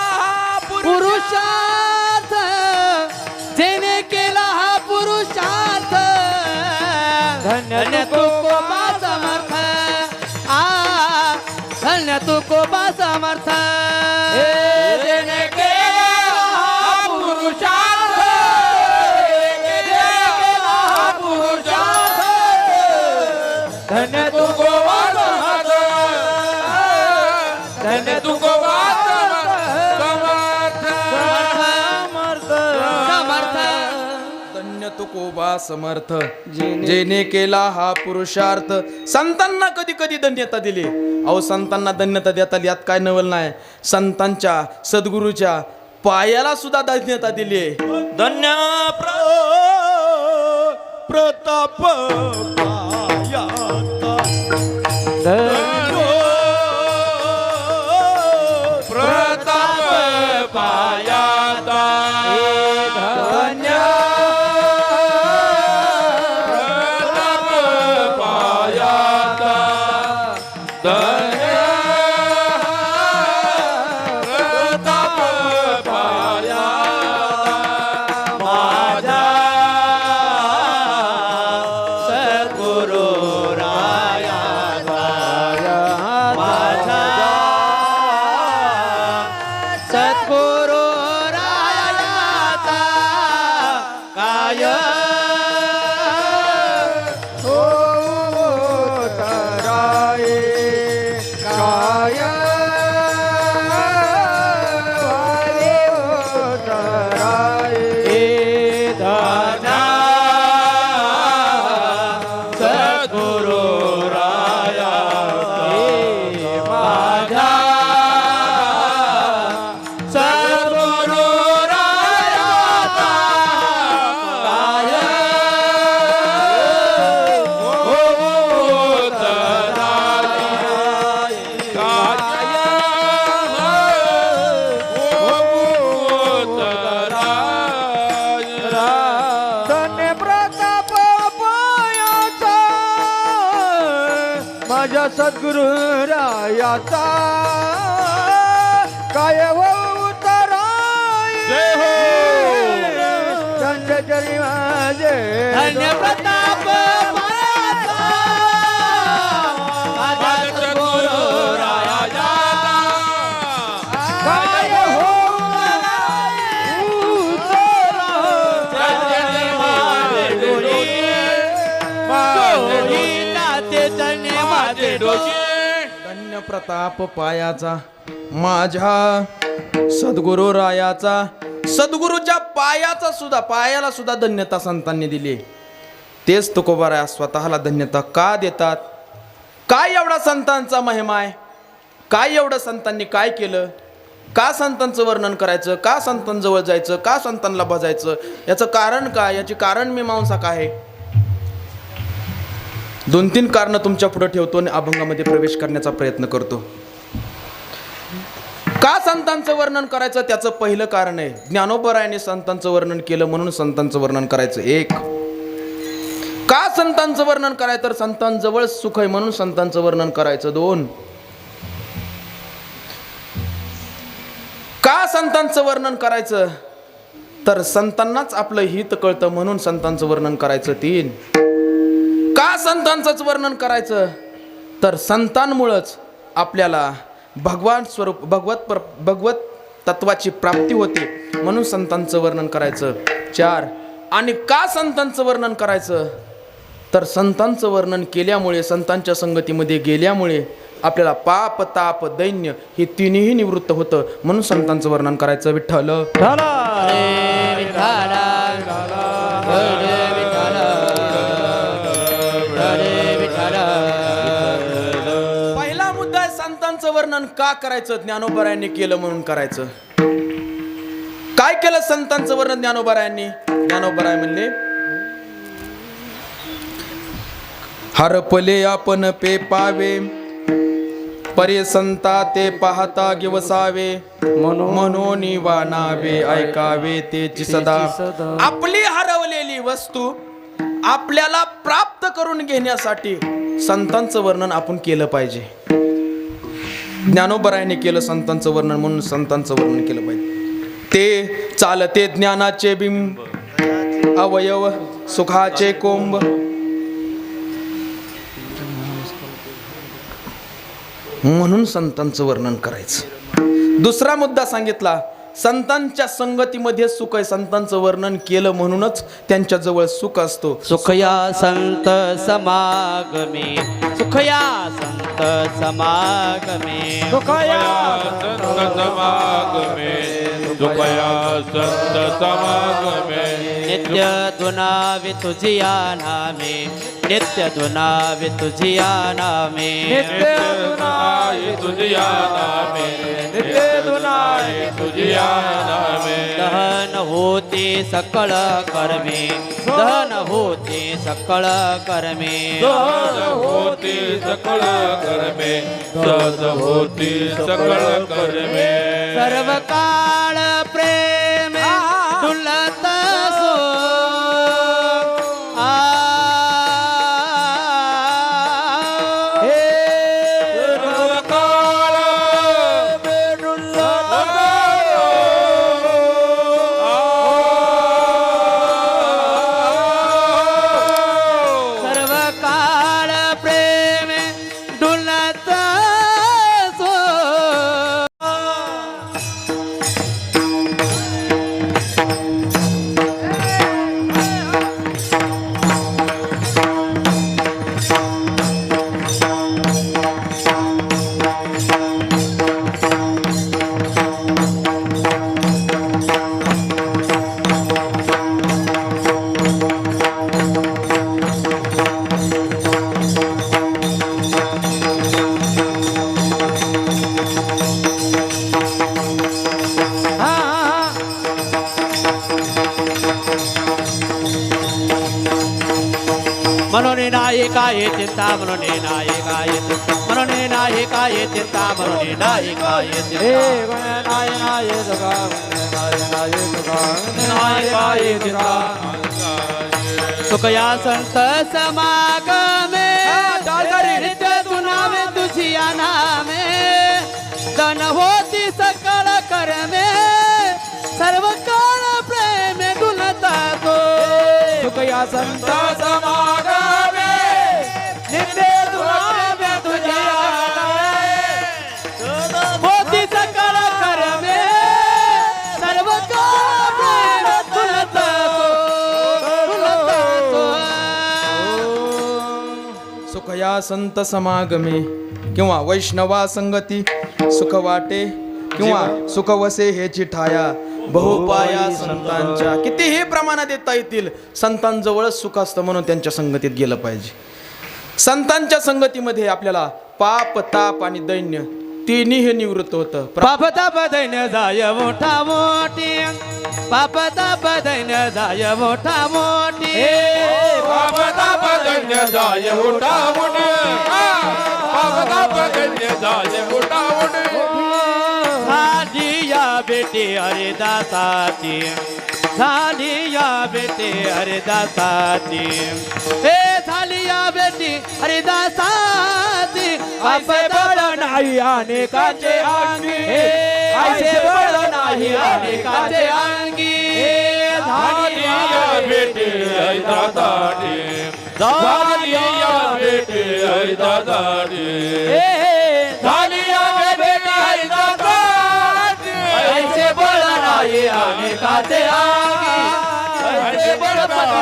पुरुषार्थ, जेने केला हा पुरुषार्थ, धन्य तुकोबा समर्थ. धन्य तुकोबा समर्थ. जेने केला हा पुरुषार्थ, धन्य तुकोबा समर्थ, धन्य तुकोबा समर्थ, समर्थ. धन्य तुकोबा समर्थ, जेने केला हा पुरुषार्थ. संतांना कधी कधी धन्यता दिली. अहो संतांना धन्यता देता यात काय नवल नाही. संतांच्या सद्गुरूच्या पायाला सुद्धा धन्यता दिली. धन्य प्रताप प्रताप पायाता, धन्य प्रताप पायाता, धन्य प्रताप पायाता. माझा सद्गुरू रायाचा, माझा सद्गुरू रायाचा काय काय सद्गुरु रायाचा काय हो उतराय जय हो. त्यांच्या चरणी माझे धन्य प्रताप पायाचा, माझा सद्गुरु रायाचा. काय हो चरणी माझे डोळे, डोळी नाते चरणी माझे डोळे. धन्य प्रताप पायाचा माझ्या सद्गुरु रायाचा. सद्गुरूच्या पायाला सुद्धा धन्यता संतांनी दिली. तेच तुकोबाराया स्वतःला धन्यता का देतात? काय एवढा संतांचा महिमा आहे? काय एवढं संतांनी काय केलं? का संतांचं वर्णन करायचं? का संतांजवळ जायचं? का संतांना भजायचं? याचं कारण काय? याची कारण मीमांसा काय आहे? 2-3 कारणं तुमच्या पुढे ठेवतो आणि अभंगामध्ये प्रवेश करण्याचा प्रयत्न करतो. का संतांचं वर्णन करायचं? त्याचं पहिलं कारण आहे, ज्ञानोबरायाने संतांचं वर्णन केलं म्हणून संतांचं वर्णन करायचं. 1. का संतांचं वर्णन करायचं? तर संतांजवळ सुख आहे म्हणून संतांचं वर्णन करायचं. 2. का संतांचं वर्णन करायचं? तर संतांनाच आपलं हित कळतं म्हणून संतांचं वर्णन करायचं. 3. का संतांचंच वर्णन करायचं? तर संतांमुळंच आपल्याला भगवान स्वरूप भगवत तत्वाची प्राप्ती होते म्हणून संतांचं वर्णन करायचं. 4. आणि का संतांचं वर्णन करायचं? तर संतांचं वर्णन केल्यामुळे, संतांच्या संगतीमध्ये गेल्यामुळे आपल्याला पाप, ताप, दैन्य हे तिन्ही निवृत्त होतं म्हणून संतांचं वर्णन करायचं. विठ्ठल पहिला मुद्दा आहे, संतांचं वर्णन का करायचं? ज्ञानोबरायांनी केलं म्हणून करायचं. काय केलं संतांचं वर्णन ज्ञानोबरायांनी? ज्ञानोबराय म्हणले, हरपले आपण पे पावे, परे संता ते पाहता गिवसावे, म्हणून वानावे ऐकावे तेची सदा. आपली हरवलेली वस्तू आपल्याला प्राप्त करून घेण्यासाठी संतांचं वर्णन आपण केलं पाहिजे. ज्ञानोबरायाने केलं संतांचं वर्णन म्हणून संतांचं वर्णन केलं पाहिजे. ते चालते ज्ञानाचे बिंब, अवयव सुखाचे कोंब, म्हणून संतांचं वर्णन करायचं. दुसरा मुद्दा सांगितला, संतांच्या संगतीमध्ये सुख आहे. संतांचं वर्णन केलं म्हणूनच त्यांच्या जवळ सुख असतो. सुखया संत समागमे, सुखया संत समागमे, दुखया संत समागमे, दुखया संत समागमे. नित्य दुनावे तुझिया नामे, नित्य दुनावे तुझिया नामे, नित्य दुनाई तुझिया नामे, नित्य दुनाई तुझिया नामे. दहन होते सकळ कर्मे, दहन होते सकळ कर्मे, सहज होती सकळ कर्मे, सहज होती सकळ कर्मे. सर्व काळ प्रेम डुलत सो, सर्व काळ सर्व काळ प्रेम डुलत सो. म्हणून नाही काय चिंता, म्हणून नाही काय चिंता, म्हणून नाही काय चिंता, म्हणून नाही काय चिंता, नाही काय चिंता. सुखया संत समागमे, नित्य तुनावे या संत समागमे नित्य दुराव्या तुझ्या मोती सकळ करमे सर्व कामे तुलत सुख या संत समागमे किंवा वैष्णवा संगती सुख वाटे किंवा सुख वसे हे चिठाया बहुपाया संतांच्या कितीही प्रमाणात येता येतील संतांजवळच सुख असतं म्हणून त्यांच्या संगतीत गेलं पाहिजे. संतांच्या संगतीमध्ये आपल्याला पाप ताप आणि दैन्य तिन्ही हे निवृत्त होतं. पाप ताप दैन्य जाय मोठा मोठी पाप ताप दैन्य जाय मोठा मोठी बाबा बदन्य जाय मोठा मोठे बाबा बदन्य जाय मोठा मोठे झाली या बेटी हरिदासाची झाली या बेटी हरिदासाची हे झाली या बेटी हरिदासाची ऐसे बळ नाही अनेकाचे अंगी ऐसे बळ नाही अनेकाचे अंगी झाली या बेटी आई दादाडी झाली या बेटी आई दादाडी झाली या बेटी आई दादाडी ऐसे बळ नाही अनेकाचे अंगी ऐसे बळ नाही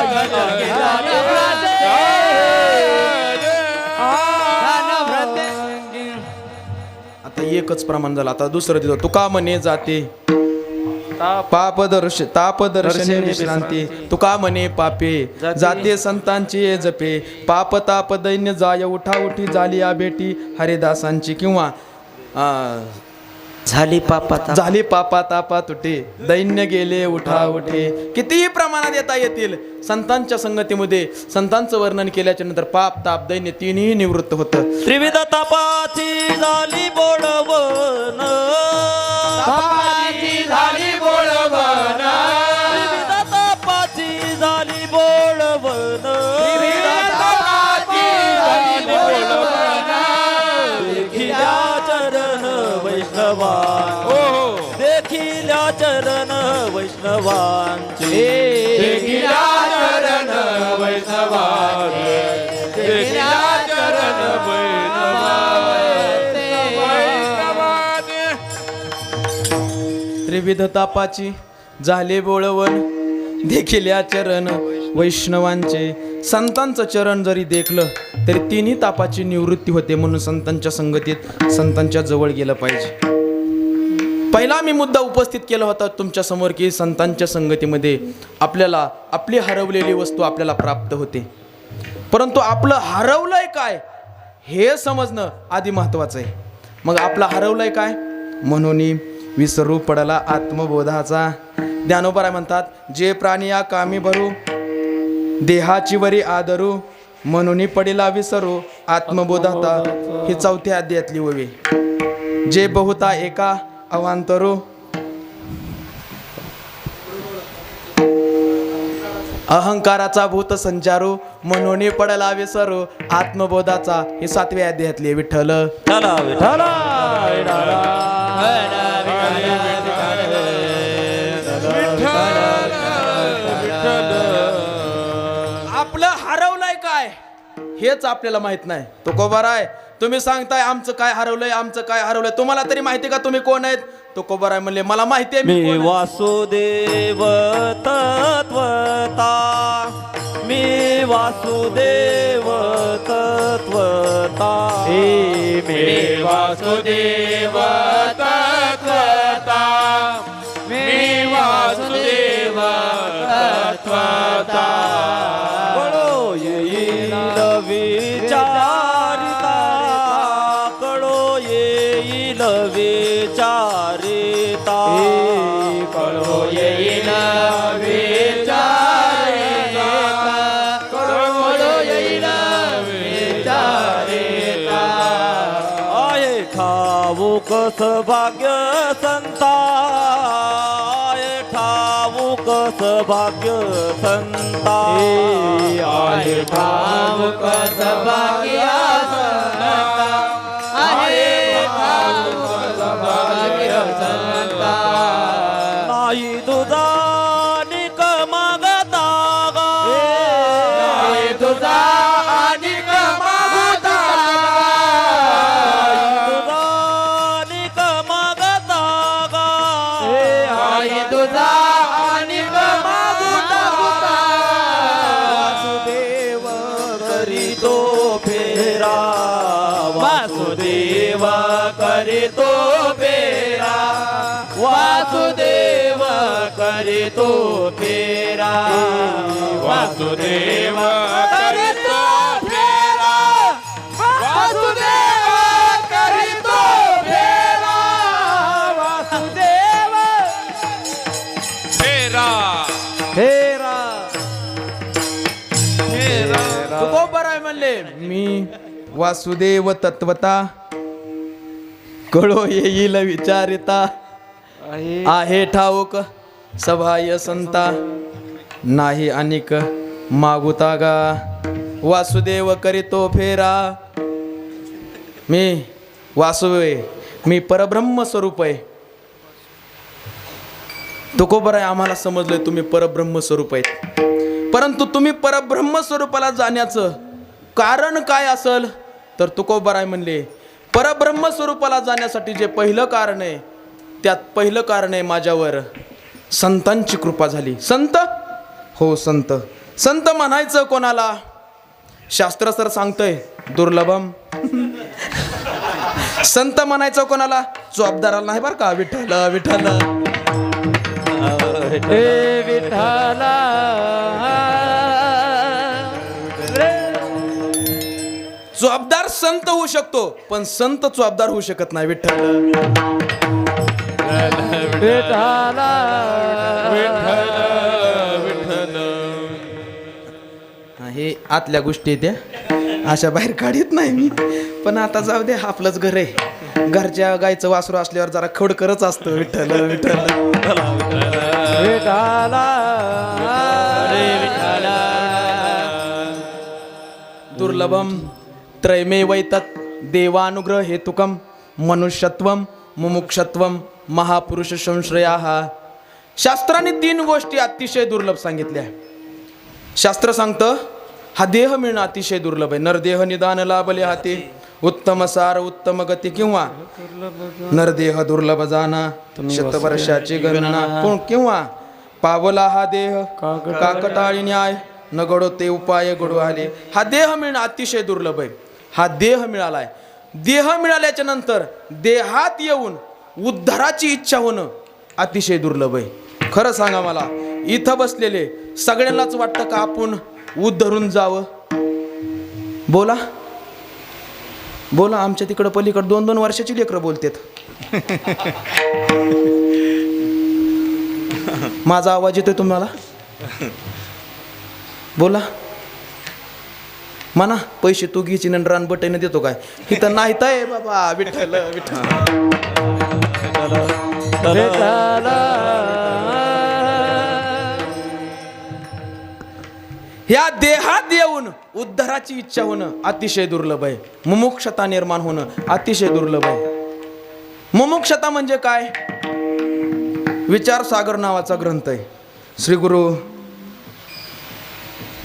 आता एकच प्रमाण झालं. आता दुसरं देतो. तुका म्हणे जाते तापदर्शने विश्रांती तुका म्हणे पापे जाते संतांची जपे पाप ताप दैन्य जाय उठा उठी झाली या बेटी हरिदासांची किंवा झाली पापात झाली पापा तापा तुटे दैन्य गेले उठा उठे कितीही प्रमाणात येता येतील संतांच्या संगतीमध्ये संतांचं वर्णन केल्याच्या नंतर पाप ताप दैन्य तिन्ही निवृत्त होतं. त्रिविध तपाची झाली बोडवण तपाची झाली बोलवण त्रिविध तपाची झाली बोडवण तपाची झाली बोलवण देखिल्या चरण वैष्णवान हो देखिल्या चरण वैष्णवांचे देखिला चरण वैष्णवाचे देखिला चरण वैष्णवाचे त्रिविध तापाची झाले बोळवण देखील या चरण वैष्णवांचे संतांचं चरण जरी देखलं तरी तिन्ही तापाची निवृत्ती होते. म्हणून संतांच्या संगतीत संतांच्या जवळ गेलं पाहिजे. पहिला मी मुद्दा उपस्थित केला होता तुमच्या समोर की संतांच्या संगतीमध्ये आपल्याला आपली हरवलेली वस्तू आपल्याला प्राप्त होते. परंतु आपलं हरवलंय काय हे समजणं आधी महत्वाचं आहे. मग आपलं हरवलंय काय म्हणून विसरू पडला आत्मबोधाचा. ज्ञानोबा म्हणतात जे प्राणी या कामी भरू देहाची वरी आदरू म्हणून पडिला विसरू आत्मबोधाता. ही चौथ्या अध्यायातली ओवी. जे बहुता एका अवांतरू अहंकाराचा भूत संचारू म्हणून पडला विसरू आत्मबोधाचा. ही 7व्या अध्यायातली विठ्ठल आपलं हरवलंय काय हेच आपल्याला माहित नाही. तो कोबाराय तुम्ही सांगताय आमचं काय हरवलंय आमचं काय हरवलंय. तुम्हाला तरी माहिती का तुम्ही कोण आहेत. तो कोबाराय म्हणले मला माहिती आहे मी कोण आहे. वासुदेव तत्वता मी वासुदेव तत्वता मे वासुदेव तत्वता मे वासुदेव तत्वता कळो येईल विचारिता कळो येईल विचारिता कळो येईल विचारिता कळो येईल विचारिता आहे ठाऊक भाग्य संता आहे ठाऊक भाग्य संता आहे ठाऊक भाग्य संता आहे ठाऊक भाग्य संता नाही दुधा निक मागता करीतो फेरा वासुदेव करीतो फेरा वासुदेव करीतो फेरा वासुदेव फेरा फेरा फेरा तुकोबराय म्हणले मी वासुदेव तत्वता कळो येईल विचारिता आहे ठाऊक सभाय संता नाही अनिक मागुता गा वासुदेव करीतो फेरा मी वासुदेव मी परब्रह्म स्वरूप आहे तुकोबराय आम्हाला समजलंय तुम्ही परब्रह्म स्वरूप आहेत परंतु तुम्ही परब्रह्म स्वरूपाला जाण्याचं कारण काय असल तर तुकोबराय म्हणले परब्रह्म स्वरूपाला जाण्यासाठी जे पहिलं कारण आहे त्यात पहिलं कारण आहे माझ्यावर संतांची कृपा झाली संत हो संत संत म्हणायचं कोणाला शास्त्र सर सांगतंय दुर्लभम संत म्हणायचं कोणाला जबाबदाराला नाही बरं का विठ्ठल विठ्ठल हे विठ्ठला जबाबदार संत होऊ शकतो पण संत जबाबदार होऊ शकत नाही विठ्ठल विठ्ठला हे आतल्या गोष्टी त्या अशा बाहेर काढत नाही मी पण आता जाऊ दे आपलंच घर आहे घरच्या गायचं वासरू असल्यावर जरा खडकरच असतं विठ्ठल विठ्ठल विठ्ठला दुर्लभम त्रयमे वैतत् देवानुग्रह हेतुकम मनुष्यत्वम मुमुक्षत्वम महापुरुष संश्रयाः शास्त्राने 3 गोष्टी अतिशय दुर्लभ सांगितल्या शास्त्र सांगतं हा देह मिळणं अतिशय दुर्लभ आहे नरदेह निदान लाभले हाते उत्तम सार उत्तम गती किंवा नरदेह दुर्लभ जाना शतवर्षाची गणना किंवा पावला हा देह काकटाळी न्याय न घडो ते उपाय घडू आले हा देह मिळणं अतिशय दुर्लभ आहे हा देह मिळालाय देह मिळाल्याच्या नंतर देहात येऊन उद्धाराची इच्छा होणं अतिशय दुर्लभ आहे खरं सांगा मला इथं बसलेले सगळ्यांनाच वाटतं का आपण उद्धरून जावं बोला बोला आमच्या तिकडं पलीकडं 2-2 वर्षाची लेकरं बोलतात माझा आवाज येतोय तुम्हाला बोला म्हणा पैसे तू घ्यायची न रान बटाईनं देतो काय इथं नाही तर बाबा विठ्ठल विठ्ठल ह्या देहात येऊन उद्धाराची इच्छा होणं अतिशय दुर्लभ आहे मुमुक्षता निर्माण होणं अतिशय दुर्लभ आहे मुमुक्षता म्हणजे काय विचार सागर नावाचा ग्रंथ आहे श्री गुरु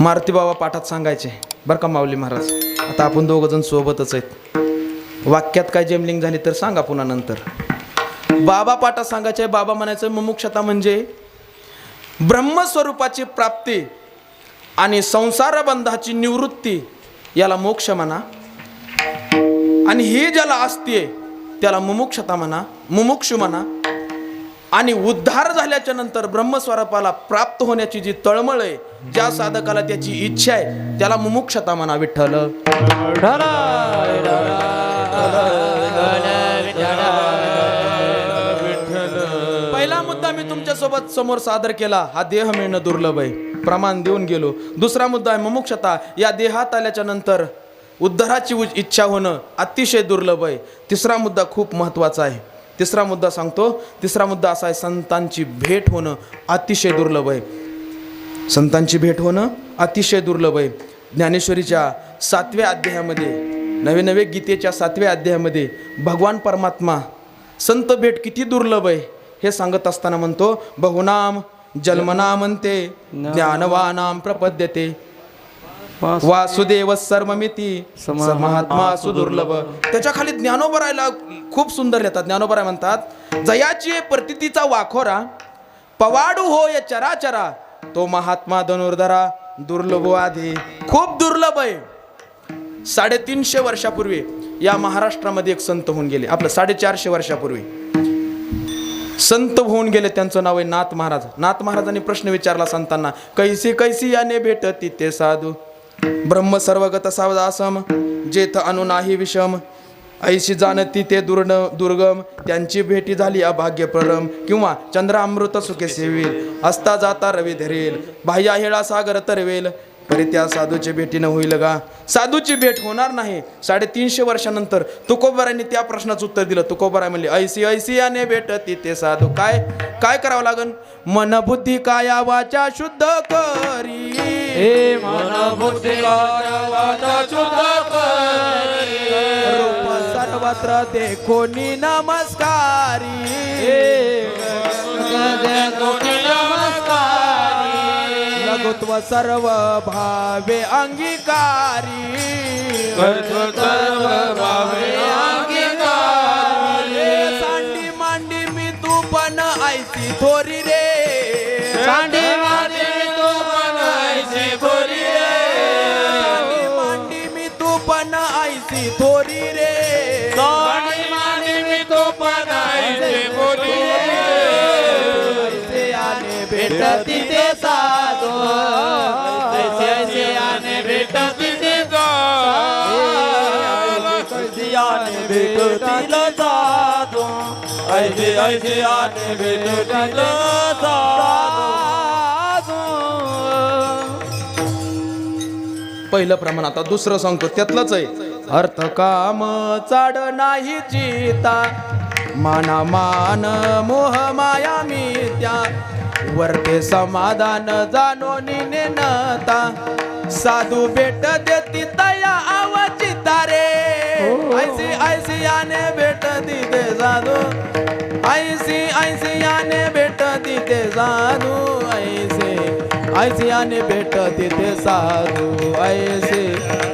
मारुती बाबा पाठात सांगायचे बरं का माऊली महाराज आता आपण 2 जण सोबतच आहेत वाक्यात काय जेमलिंग झाली तर सांगा पुन्हा नंतर बाबा पाठात सांगायचे बाबा म्हणायचं मुमुक्षता म्हणजे ब्रह्मस्वरूपाची प्राप्ती आणि संसार बंधाची निवृत्ती याला मोक्ष म्हणा आणि हे ज्याला असते त्याला मुमुक्षता म्हणा मुमुक्षु म्हणा आणि उद्धार झाल्याच्या नंतर ब्रह्मस्वरूपाला प्राप्त होण्याची जी तळमळ आहे ज्या साधकाला त्याची इच्छा आहे त्याला मुमुक्षता म्हणा विठ्ठल पहिला मुद्दा मी तुमच्या सोबत समोर सादर केला हा देह मिळणं दुर्लभ आहे प्रमाण देऊन गेलो दुसरा मुद्दा आहे मुमुक्षता या देहात आल्याच्या नंतर उद्धाराची इच्छा होणं अतिशय दुर्लभ आहे तिसरा मुद्दा खूप महत्त्वाचा आहे तिसरा मुद्दा सांगतो तिसरा मुद्दा असा आहे संतांची भेट होणं अतिशय दुर्लभ आहे संतांची भेट होणं अतिशय दुर्लभ आहे ज्ञानेश्वरीच्या 7व्या अध्यायामध्ये नवे गीतेच्या 7व्या अध्यायामध्ये भगवान परमात्मा संत भेट किती दुर्लभ आहे हे सांगत असताना म्हणतो बहुनाम जन्मनामंते ज्ञानवानाम प्रपद्यते वासुदेव सर्वमिती महात्मा सुदुर्लभ त्याच्या खाली ज्ञानोबरायला खूप सुंदर लिहितात ज्ञानोबराय म्हणतात जयाची प्रतितीचा वाखोरा पवाडू होय चराचरा तो महात्मा धनुर्धरा दुर्लभ आधी खूप दुर्लभ आहे 350 वर्षापूर्वी या महाराष्ट्रामध्ये एक संत होऊन गेले आपलं 450 वर्षापूर्वी संत होऊन गेले, त्यांचं नाव आहे नाथ महाराज. नाथ महाराजांनी प्रश्न विचारला संतांना, कैसी कैसी याने भेटती ते साधू, ब्रह्म सर्वगत सावदासम, जेथ अनु नाही विषम, ऐशी जाणती ते दुर्गम, त्यांची भेटी झाली अभाग्य प्ररम, किंवा चंद्र अमृत सुखे सेवेल, असता जाता रवी धरेल, बाह्या हेळा सागर तरवेल, तरी त्या साधूची भेटी न होईल का? साधूची भेट होणार नाही. 350 वर्षानंतर तुकोबारांनी त्या प्रश्नाचं उत्तर दिलं. तुकोबाराय म्हणले, ऐसी ऐसी याने भेटती ते साधू. काय काय करावं लागन? मन बुद्धी काया वाचा शुद्ध करी, हे मन बुद्धी काया वाचा शुद्ध करी, रूप सर्वत्र देखोनी नमस्कारी, लघुत्व सर्व भावे अंगीकारी, सर्व भावे अंगीकारी, सांडी मांडी मी तू पण ऐसी थोरी रे, सांडी मांडी तू बनायची थोरी रे, सांडी मांडी मी तू पण ऐसी थोरी रे, सांडी मांडी मी तू बनायची थोरी रे, ऐसे आने भेटती ते साधू, ऐसे आने भेटती ते आने भेटतील साधू, ऐसे आने भेटतील साधू. पहिलं प्रमाण. आता दुसरं सांगतो, त्यातलंच आहे. अर्थ काम चाड नाही चिता, माना मान मोह माया मित्या, वर्ते समाधान जाणो नेनता, साधू भेट देती तया अवचिता रे, ऐसी ऐसी याने भेट दिते साधू, ऐसी ऐसी याने भेट दिते साधू, ऐसे ऐसी याने भेट देते साधू, ऐसे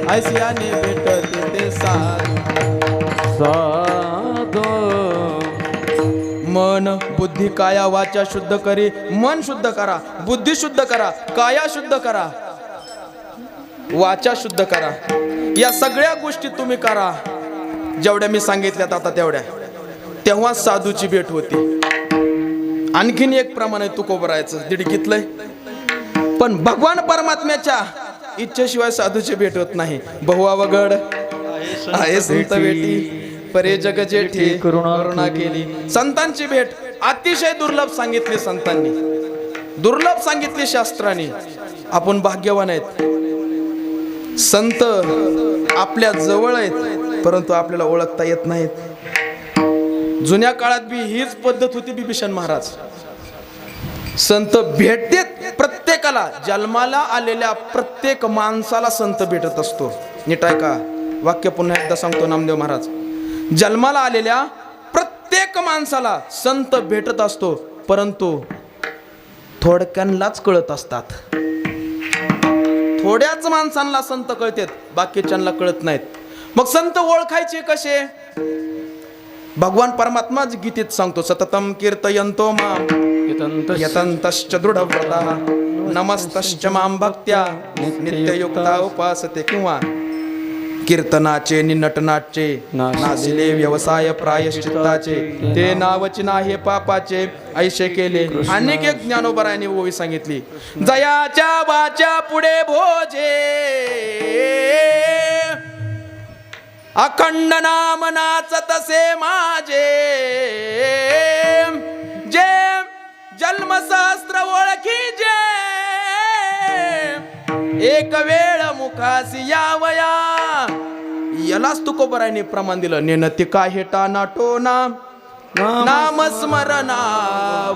ऐसी याने भेट देते साधू. मन बुद्धी काया वाचा शुद्ध करी. मन शुद्ध करा, बुद्धी शुद्ध करा, काया शुद्ध करा, वाचा शुद्ध करा. या सगळ्या गोष्टी तुम्ही करा जेवढ्या मी सांगितल्यात आता तेवढ्या, तेव्हा साधूची भेट होती. आणखीन एक प्रमाण आहे तुकोबरायचं, दिडकीतलंय. पण भगवान परमात्म्याच्या इच्छेशिवाय साधूची भेट होत नाही. बहुआवगड आहे संत भेटी, परे जग जेठी करुणा केली. संतांची भेट अतिशय दुर्लभ सांगितली संतांनी, दुर्लभ सांगितली शास्त्रांनी. आपण भाग्यवान आहेत. संत आपल्या जवळ आहेत, परंतु आपल्याला ओळखता येत नाहीत. जुन्या काळात बी हीच पद्धत होती. बिभीषण महाराज संत भेटतेत प्रत्येकाला, जन्माला आलेल्या प्रत्येक माणसाला संत भेटत असतो. नीट आहे का? वाक्य पुन्हा एकदा सांगतो नामदेव महाराज. जन्माला आलेल्या प्रत्येक माणसाला संत भेटत असतो, परंतु थोडक्यांनाच कळत असतात. थोड्याच माणसांना संत कळतात, बाकीच्यांना कळत नाहीत. मग संत ओळखायचे कसे? भगवान परमात्माच गीतेत सांगतो, सततम कीर्तयन्तो माम यतन्तश्च दृढव्रता, नमस्तश्च माम भक्त्या नित्ययुक्ता उपासते. किंवा कीर्तनाचे निनटनाचे नासिले व्यवसाय प्रायश्चित्ताचे, ते नावची नाही पापाचे, ऐशे केले. अनेक एक ज्ञानोबरायांनी ओवी सांगितली. जयाच्या वाच्या पुढे भोजे, अखंड नाम नाचतसे माझे, जे जन्मशास्त्र ओळखी जे, एक वेळ मुखासी यावया. यालाच तुकोबरायांनी प्रमाण दिलं. नेनती काहे टाना टोना, नामस्मरणा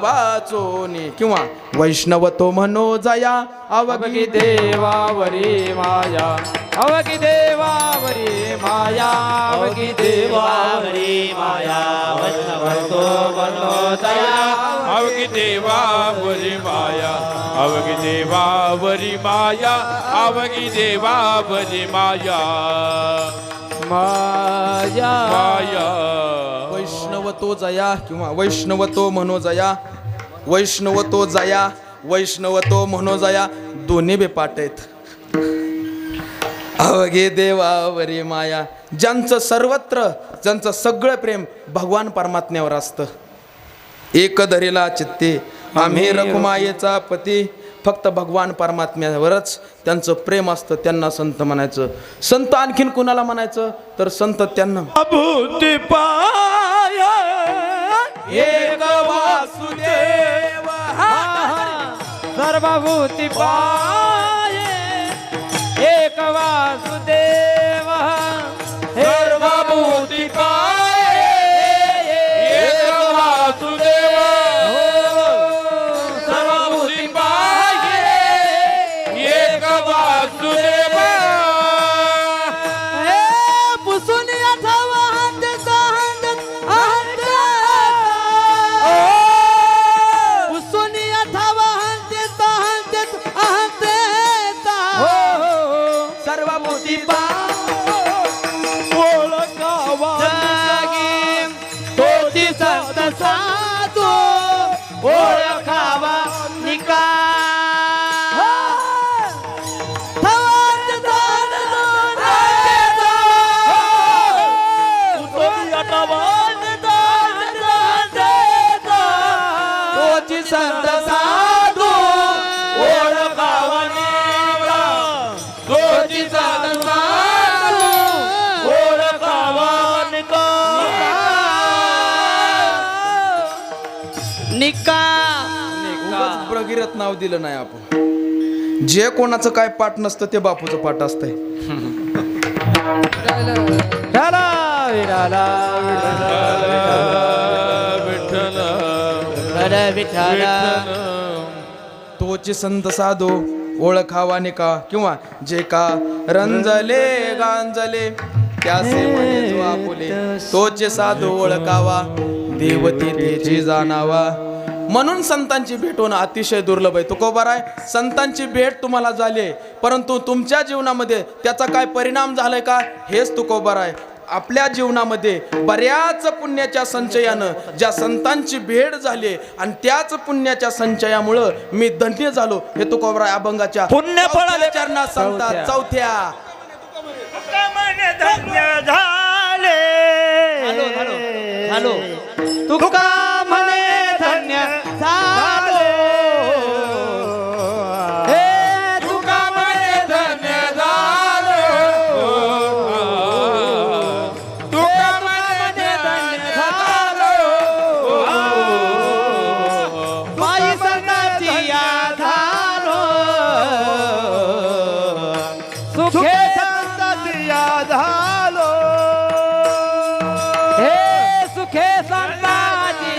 वाचोनी. किंवा वैष्णव तो म्हणो जया, अवघी देवावरी माया, अवघी देवावरी माया, अवघी देवावरी माया, वैष्णवतो बनो दया, अवघी देवावरी माया, अवघी देवावरी माया, अवघी देवावरी माया, माया माया. वैष्णव तो जया किंवा वैष्णव तो म्हणो जया, वैष्णव तो जया, वैष्णव तो म्हणो जया, दोन्ही बे पाठ आहेत. अवघे देवावरी माया. ज्यांचं सर्वत्र, ज्यांचं सगळं प्रेम भगवान परमात्म्यावर असतं, एक धरिला चित्ते आम्ही रखुमायेचा पती. फक्त भगवान परमात्म्यावरच त्यांचं प्रेम असतं, त्यांना संत म्हणायचं. संत आणखीन कुणाला म्हणायचं तर संत त्यांना भूती पाय एक वासुदेव सर्वभूती पाय एक वासुदेव सर्वभूती पाय एक वासुदेव सर्वभूती पाय एक वासुदेव पुसून अथवा पुसून अथवा सर्वभूती तोची संत साधू ओळखावा निका तोची संत साधू ओळखावा निका तोची संत साधू ओळखावा निका उगाच भगीरथ नाव दिलं नाही आपण. जे कोणाचं काय पाठ नसतं ते बापूचं पाठ असतंय. विठाला विठाला विठ्ठल विठाला तोची संत साधू ओळखावा निका किंवा जे का रंजले गांजले त्यासे म्हणे जो आपुले. तोचे साधू ओळखावा देवती तेची जाणावा. म्हणून संतांची भेट होणं अतिशय दुर्लभ आहे. तुकोबाराय, संतांची भेट तुम्हाला झाली आहे, परंतु तुमच्या जीवनामध्ये त्याचा काय परिणाम झालाय का हेच तुकोबाराय. आपल्या जीवनामध्ये बऱ्याच पुण्याच्या संचयानं ज्या संतांची भेट झाली आणि त्याच पुण्याच्या संचयामुळं मी धन्य झालो हे तुकोबाराय अभंगाच्या पुण्य फळाले चरणात सांगतात. चौथ्या धन्य झाले हॅलो तुका म्हणे धन्य झालो हे तुका म्हणे धन्य झालो तुका म्हणे धन्य झालो माई संताची याद झालो सुखे संताची याद झालो हे सुखे संताची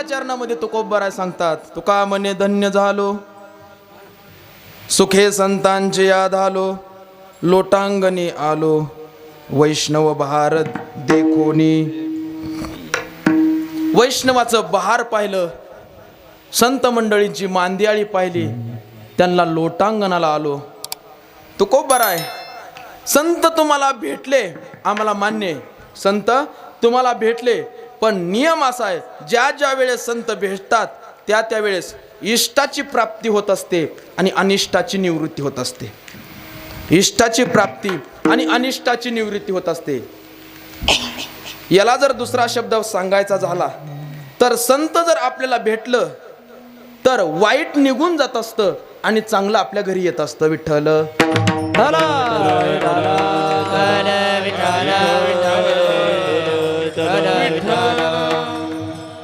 चरणामध्ये तुकोबराय सांगतात, तुका म्हणे धन्य झालो, सुखे संतांचे याद आलो, लोटांगणी आलो, वैष्णव भारत देखोनी. वैष्णवाचं बहार पाहिलं, संत मंडळींची मांदियाळी पाहिली, त्यांना लोटांगणाला आलो. तुकोबराय, संत तुम्हाला भेटले, आम्हाला मान्य आहे, संत तुम्हाला भेटले, पण नियम असा आहे, ज्या ज्या वेळेस संत भेटतात त्या त्या वेळेस इष्टाची प्राप्ती होत असते आणि अनिष्टाची निवृत्ती होत असते. इष्टाची प्राप्ती आणि अनिष्टाची निवृत्ती होत असते. याला जर दुसरा शब्द सांगायचा झाला तर संत जर आपल्याला भेटलं तर वाईट निघून जात असतं आणि चांगलं आपल्या घरी येत असतं. विठ्ठल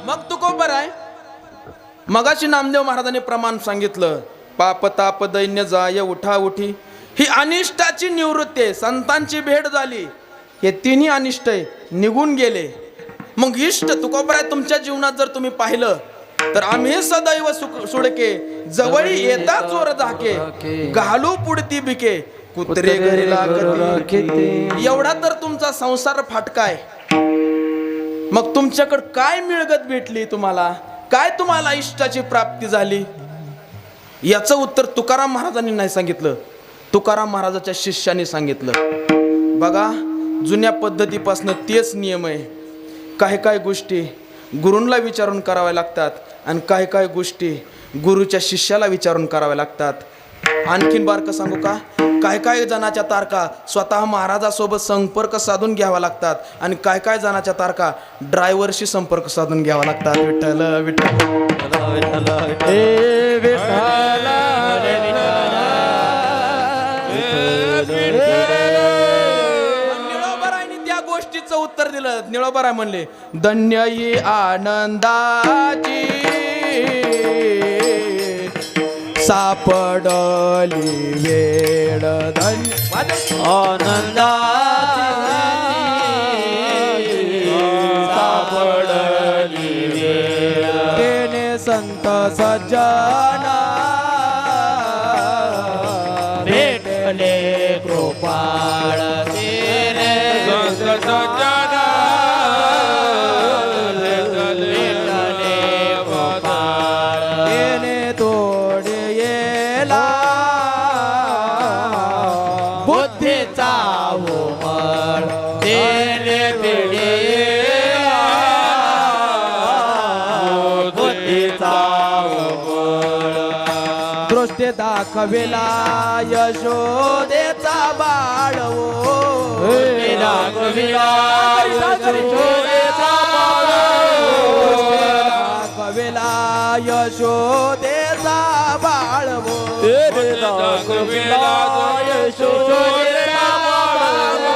मग तुकोबराय, मगाशी नामदेव महाराजांनी प्रमाण सांगितलं, पाप ताप दैन्य जाय उठा उठी, ही अनिष्टाची निवृत्ती आहे. संतांची भेट झाली, हे तिन्ही अनिष्ट आहे निघून गेले. मग इष्ट तुकोबराय तुमच्या जीवनात जर तुम्ही पाहिलं तर आम्ही सदैव सुडके, जवळी येता चोर धाके, घालू पुढती बिके, कुत्रे घरी लागते. एवढा तर तुमचा संसार फाटकाय. मग तुमच्याकडे काय मिळगत भेटली तुम्हाला, काय तुम्हाला इष्टाची प्राप्ती झाली? याचं उत्तर तुकाराम महाराजांनी नाही सांगितलं, तुकाराम महाराजाच्या शिष्याने सांगितलं. बघा, जुन्या पद्धतीपासून तेच नियम आहे. काही काही गोष्टी गुरूंना विचारून कराव्या लागतात आणि काही काही गोष्टी गुरुच्या शिष्याला विचारून कराव्या लागतात. आणखीन बारकं सांगू का, काय काय जणाच्या तारखा स्वतः महाराजासोबत संपर्क साधून घ्यावा लागतात आणि काय काय जणाच्या तारखा ड्रायव्हरशी संपर्क साधून घ्यावा लागतात. विठ्ठल विठ्ठल निळोबरायने त्या गोष्टीचं उत्तर दिलं. निळोबराय म्हणले, धन्य ही आनंदाची सापडली वेळ, धन्य आनंदाची सापडली वेळ, तेने संत सज्जना भेटले कृपाळ, तेने संत सज्जना भेटले कृपाळ, तेने तोडे येला बुद्धीचा उमळ, तेने पिढीला बुद्धीचा उमळ, दृष्टी दाखविला यशोदेचा बाळवो, दाखविला यशोदेचा दाखविला यशोदेचा बाळवो, दाखविला यशोदेचा बाळवो,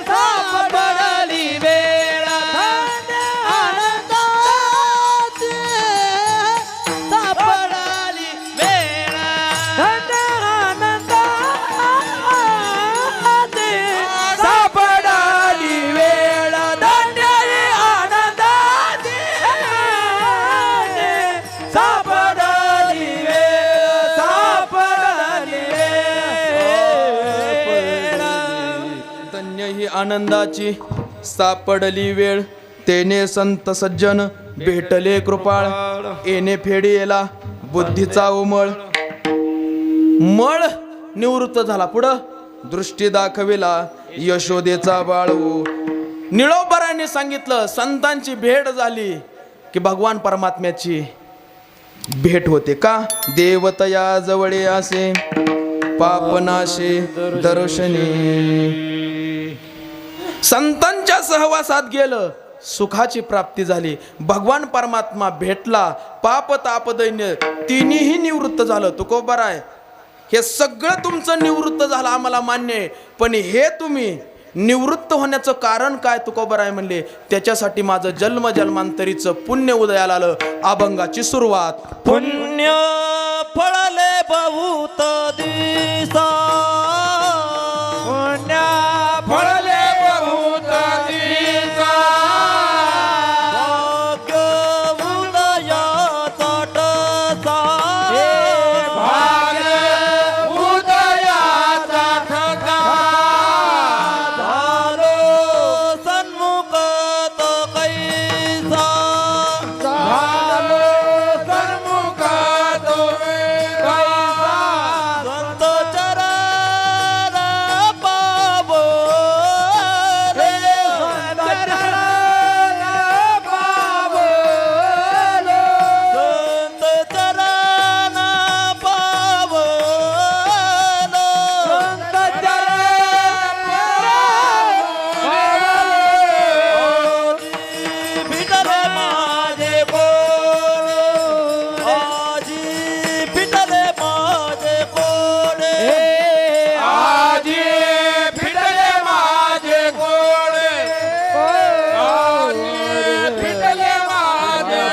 सापडली वेळ, आनंदाची सापडली वेळ, आनंदाची सापडली वेळ, धन्य ही आनंदाची सापडली वेळ, सापडली वेळ, धन्य ही आनंदाची सापडली वेळ, तेने संत सज्जन भेटले कृपाळ, येणे फेडी येला बुद्धीचा उमळ, मळ निवृत्त झाला. पुढं दृष्टी दाखविला यशोदेचा बाळू. निळोबराने सांगितलं, संतांची भेट झाली की भगवान परमात्म्याची भेट होते. का देवतया जवळे असे पापनाशे दर्शनी. संतांच्या सहवासात गेलं, सुखाची प्राप्ती झाली, भगवान परमात्मा भेटला, पाप ताप दैन्य तिन्ही निवृत्त झालं. तुकोबराय, हे सगळं तुमचं निवृत्त झालं आम्हाला मान्य आहे, पण हे तुम्ही निवृत्त होण्याचं कारण काय? तुकोबराय म्हणले, त्याच्यासाठी माझं जन्म जन्मांतरीचं पुण्य उदयाला आलं. अभंगाची सुरुवात. पुण्य फळले बहुत दिसा, पुण्य फळले बहुत दिसा,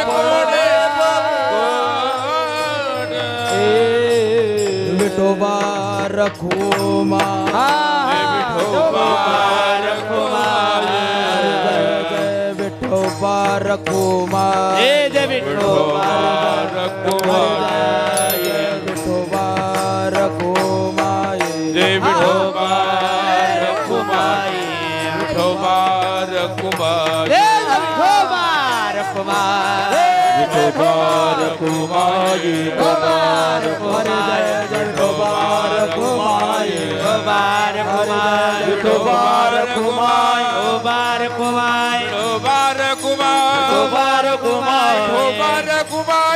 कोडे विठोबा रखुमा विठोबा रखुमा जय विठोबा रखुमा जय विठोबा रखुमा जय विठोबा रखुमा जय विठोबा रखुमा विठोबा रखुमा विठोबा रखुमा विठोबा रखुमा विठोबा रखुमा विठोबा रखुमा विठोबा रखुमा विठोबा रखुमा विठोबा रखुमा विठोबा रखुमा विठोबा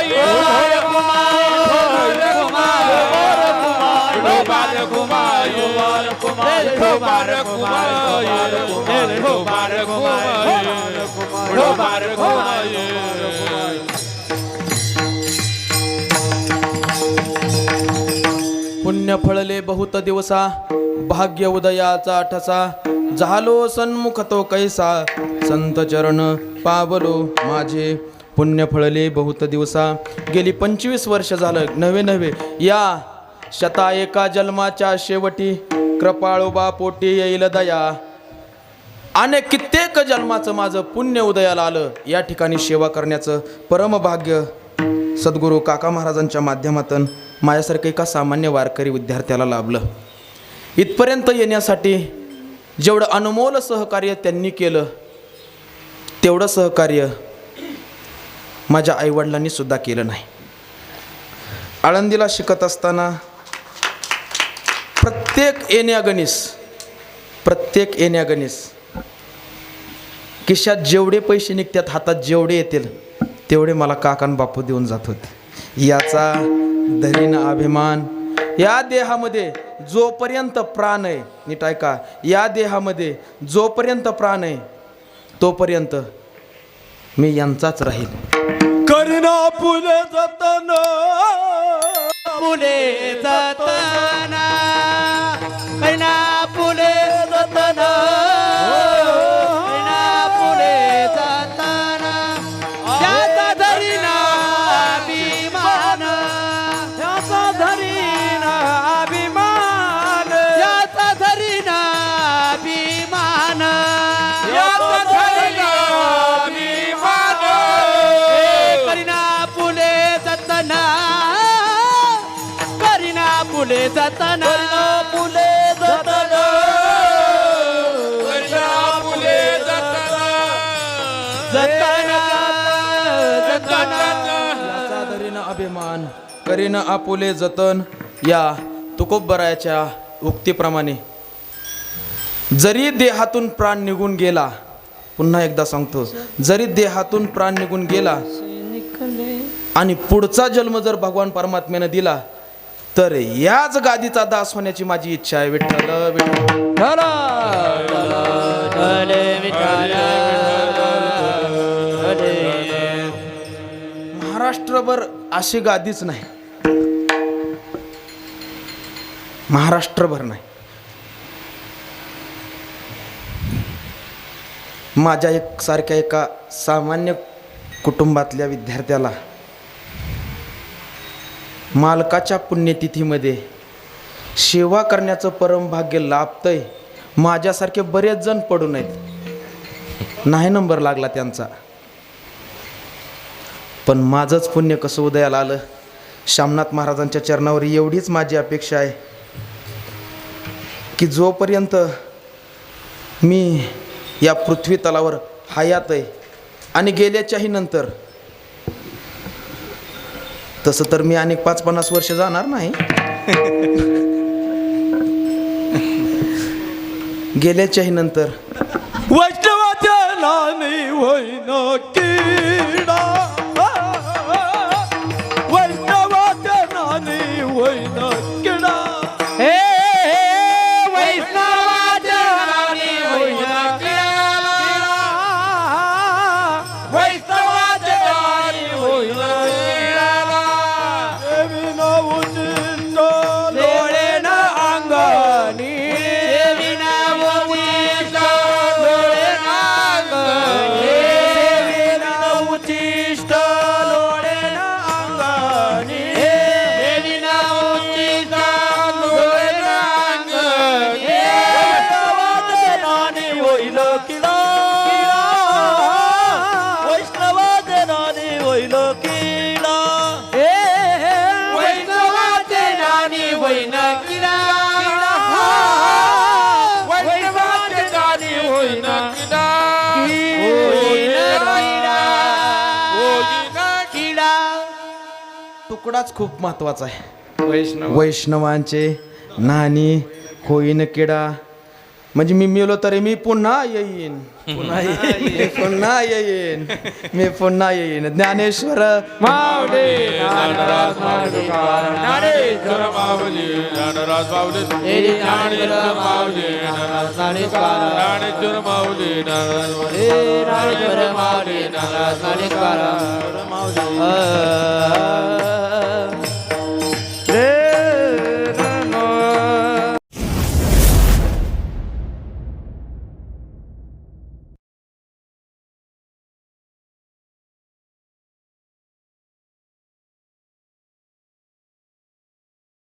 रखुमा विठोबा रखुमा विठोबा रखुमा विठोबा रखुमा विठोबा रखुमा विठोबा रखुमा पुण्य फळले बहुत दिवसा भाग्य उदयाचा ठसा झालो सन्मुख तो कैसा संत चरण पावलो माझे पुण्य फळले बहुत दिवसा गेली 25 वर्ष झालं नवे या शता एका जन्माच्या शेवटी कृपाळोबा पोटी येईल दया आणि कित्येक जन्माचं माझं पुण्य उदयाला आलं या ठिकाणी सेवा करण्याचं परमभाग्य सद्गुरू काका महाराजांच्या माध्यमातून माझ्यासारखं एका सामान्य वारकरी विद्यार्थ्याला लाभलं. इथपर्यंत येण्यासाठी जेवढं अनमोल सहकार्य त्यांनी केलं तेवढं सहकार्य माझ्या आईवडिलांनी सुद्धा केलं नाही. आळंदीला शिकत असताना प्रत्येक येण्यागणीस खिशात जेवढे पैसे निघतात हातात जेवढे येतील तेवढे मला काकान बापू देऊन जात होते. याचा धरीन अभिमान या देहामध्ये जोपर्यंत प्राण आहे नीट ऐका या देहामध्ये जोपर्यंत प्राण आहे तोपर्यंत मी यांचाच राहील. करीना फुले जतन फुले जतना करीना फुले जतना करीना फुले जतना याचा धरीना अभिमान याचा धरीना अभिमान याचा धरीना अभिमान याचा धरीना अभिमान करीना फुले जतना करीना फुले जतना फुले जतन करीना फुले जतना जतना जतना याचा धरीन अभिमान करीन आपुले जतन या तुकोबरायाच्या उक्तीप्रमाणे जरी देहातून प्राण निघून गेला पुन्हा एकदा सांगतो जरी देहातून प्राण निघून गेला आणि पुढचा जन्म जर भगवान परमात्म्याने दिला तर याच गादीचा दास होण्याची माझी इच्छा आहे. विठ्ठल विठ्ठल महाराष्ट्रभर अशी गादीच नाही महाराष्ट्रभर नाही. माझ्या सारख्या एका सामान्य कुटुंबातल्या विद्यार्थ्याला मालकाच्या पुण्यतिथीमध्ये सेवा करण्याचं परम भाग्य लाभतंय. माझ्यासारखे बरेच जण पडून आहेत नाही नंबर लागला त्यांचा पण माझंच पुण्य कसं उदयाला आलं. शामनाथ महाराजांच्या चरणावर एवढीच माझी अपेक्षा आहे की जोपर्यंत मी या पृथ्वी तलावर हयात आहे आणि गेल्याच्याही नंतर तसं तर मी अनेक 5-50 वर्ष जाणार नाही गेल्याच्याही नंतर वैष्णवाच्या नानी होईन किडा वैष्णवाच्या नानी होईन किडा हे वैष्णवाच्या नानी होईन वैष्णवाच्या नानी होईन देवी नवुचिंत डोळे न अंगणी तुकडाच खूप महत्वाचा आहे. वैष्णव वैष्णवांचे नानी होईन किडा म्हणजे मी मेलो तरी मी पुन्हा येईन पुन्हा येईन मी पुन्हा येईन. ज्ञानेश्वर माऊली ज्ञानराज माऊलीका ज्ञानेश्वर माऊली ज्ञानराज माऊली ज्ञानेश्वर माऊली ज्ञानेश्वर ज्ञानेश्वर माऊली ज्ञानेश्वर माऊली ज्ञानेश्वर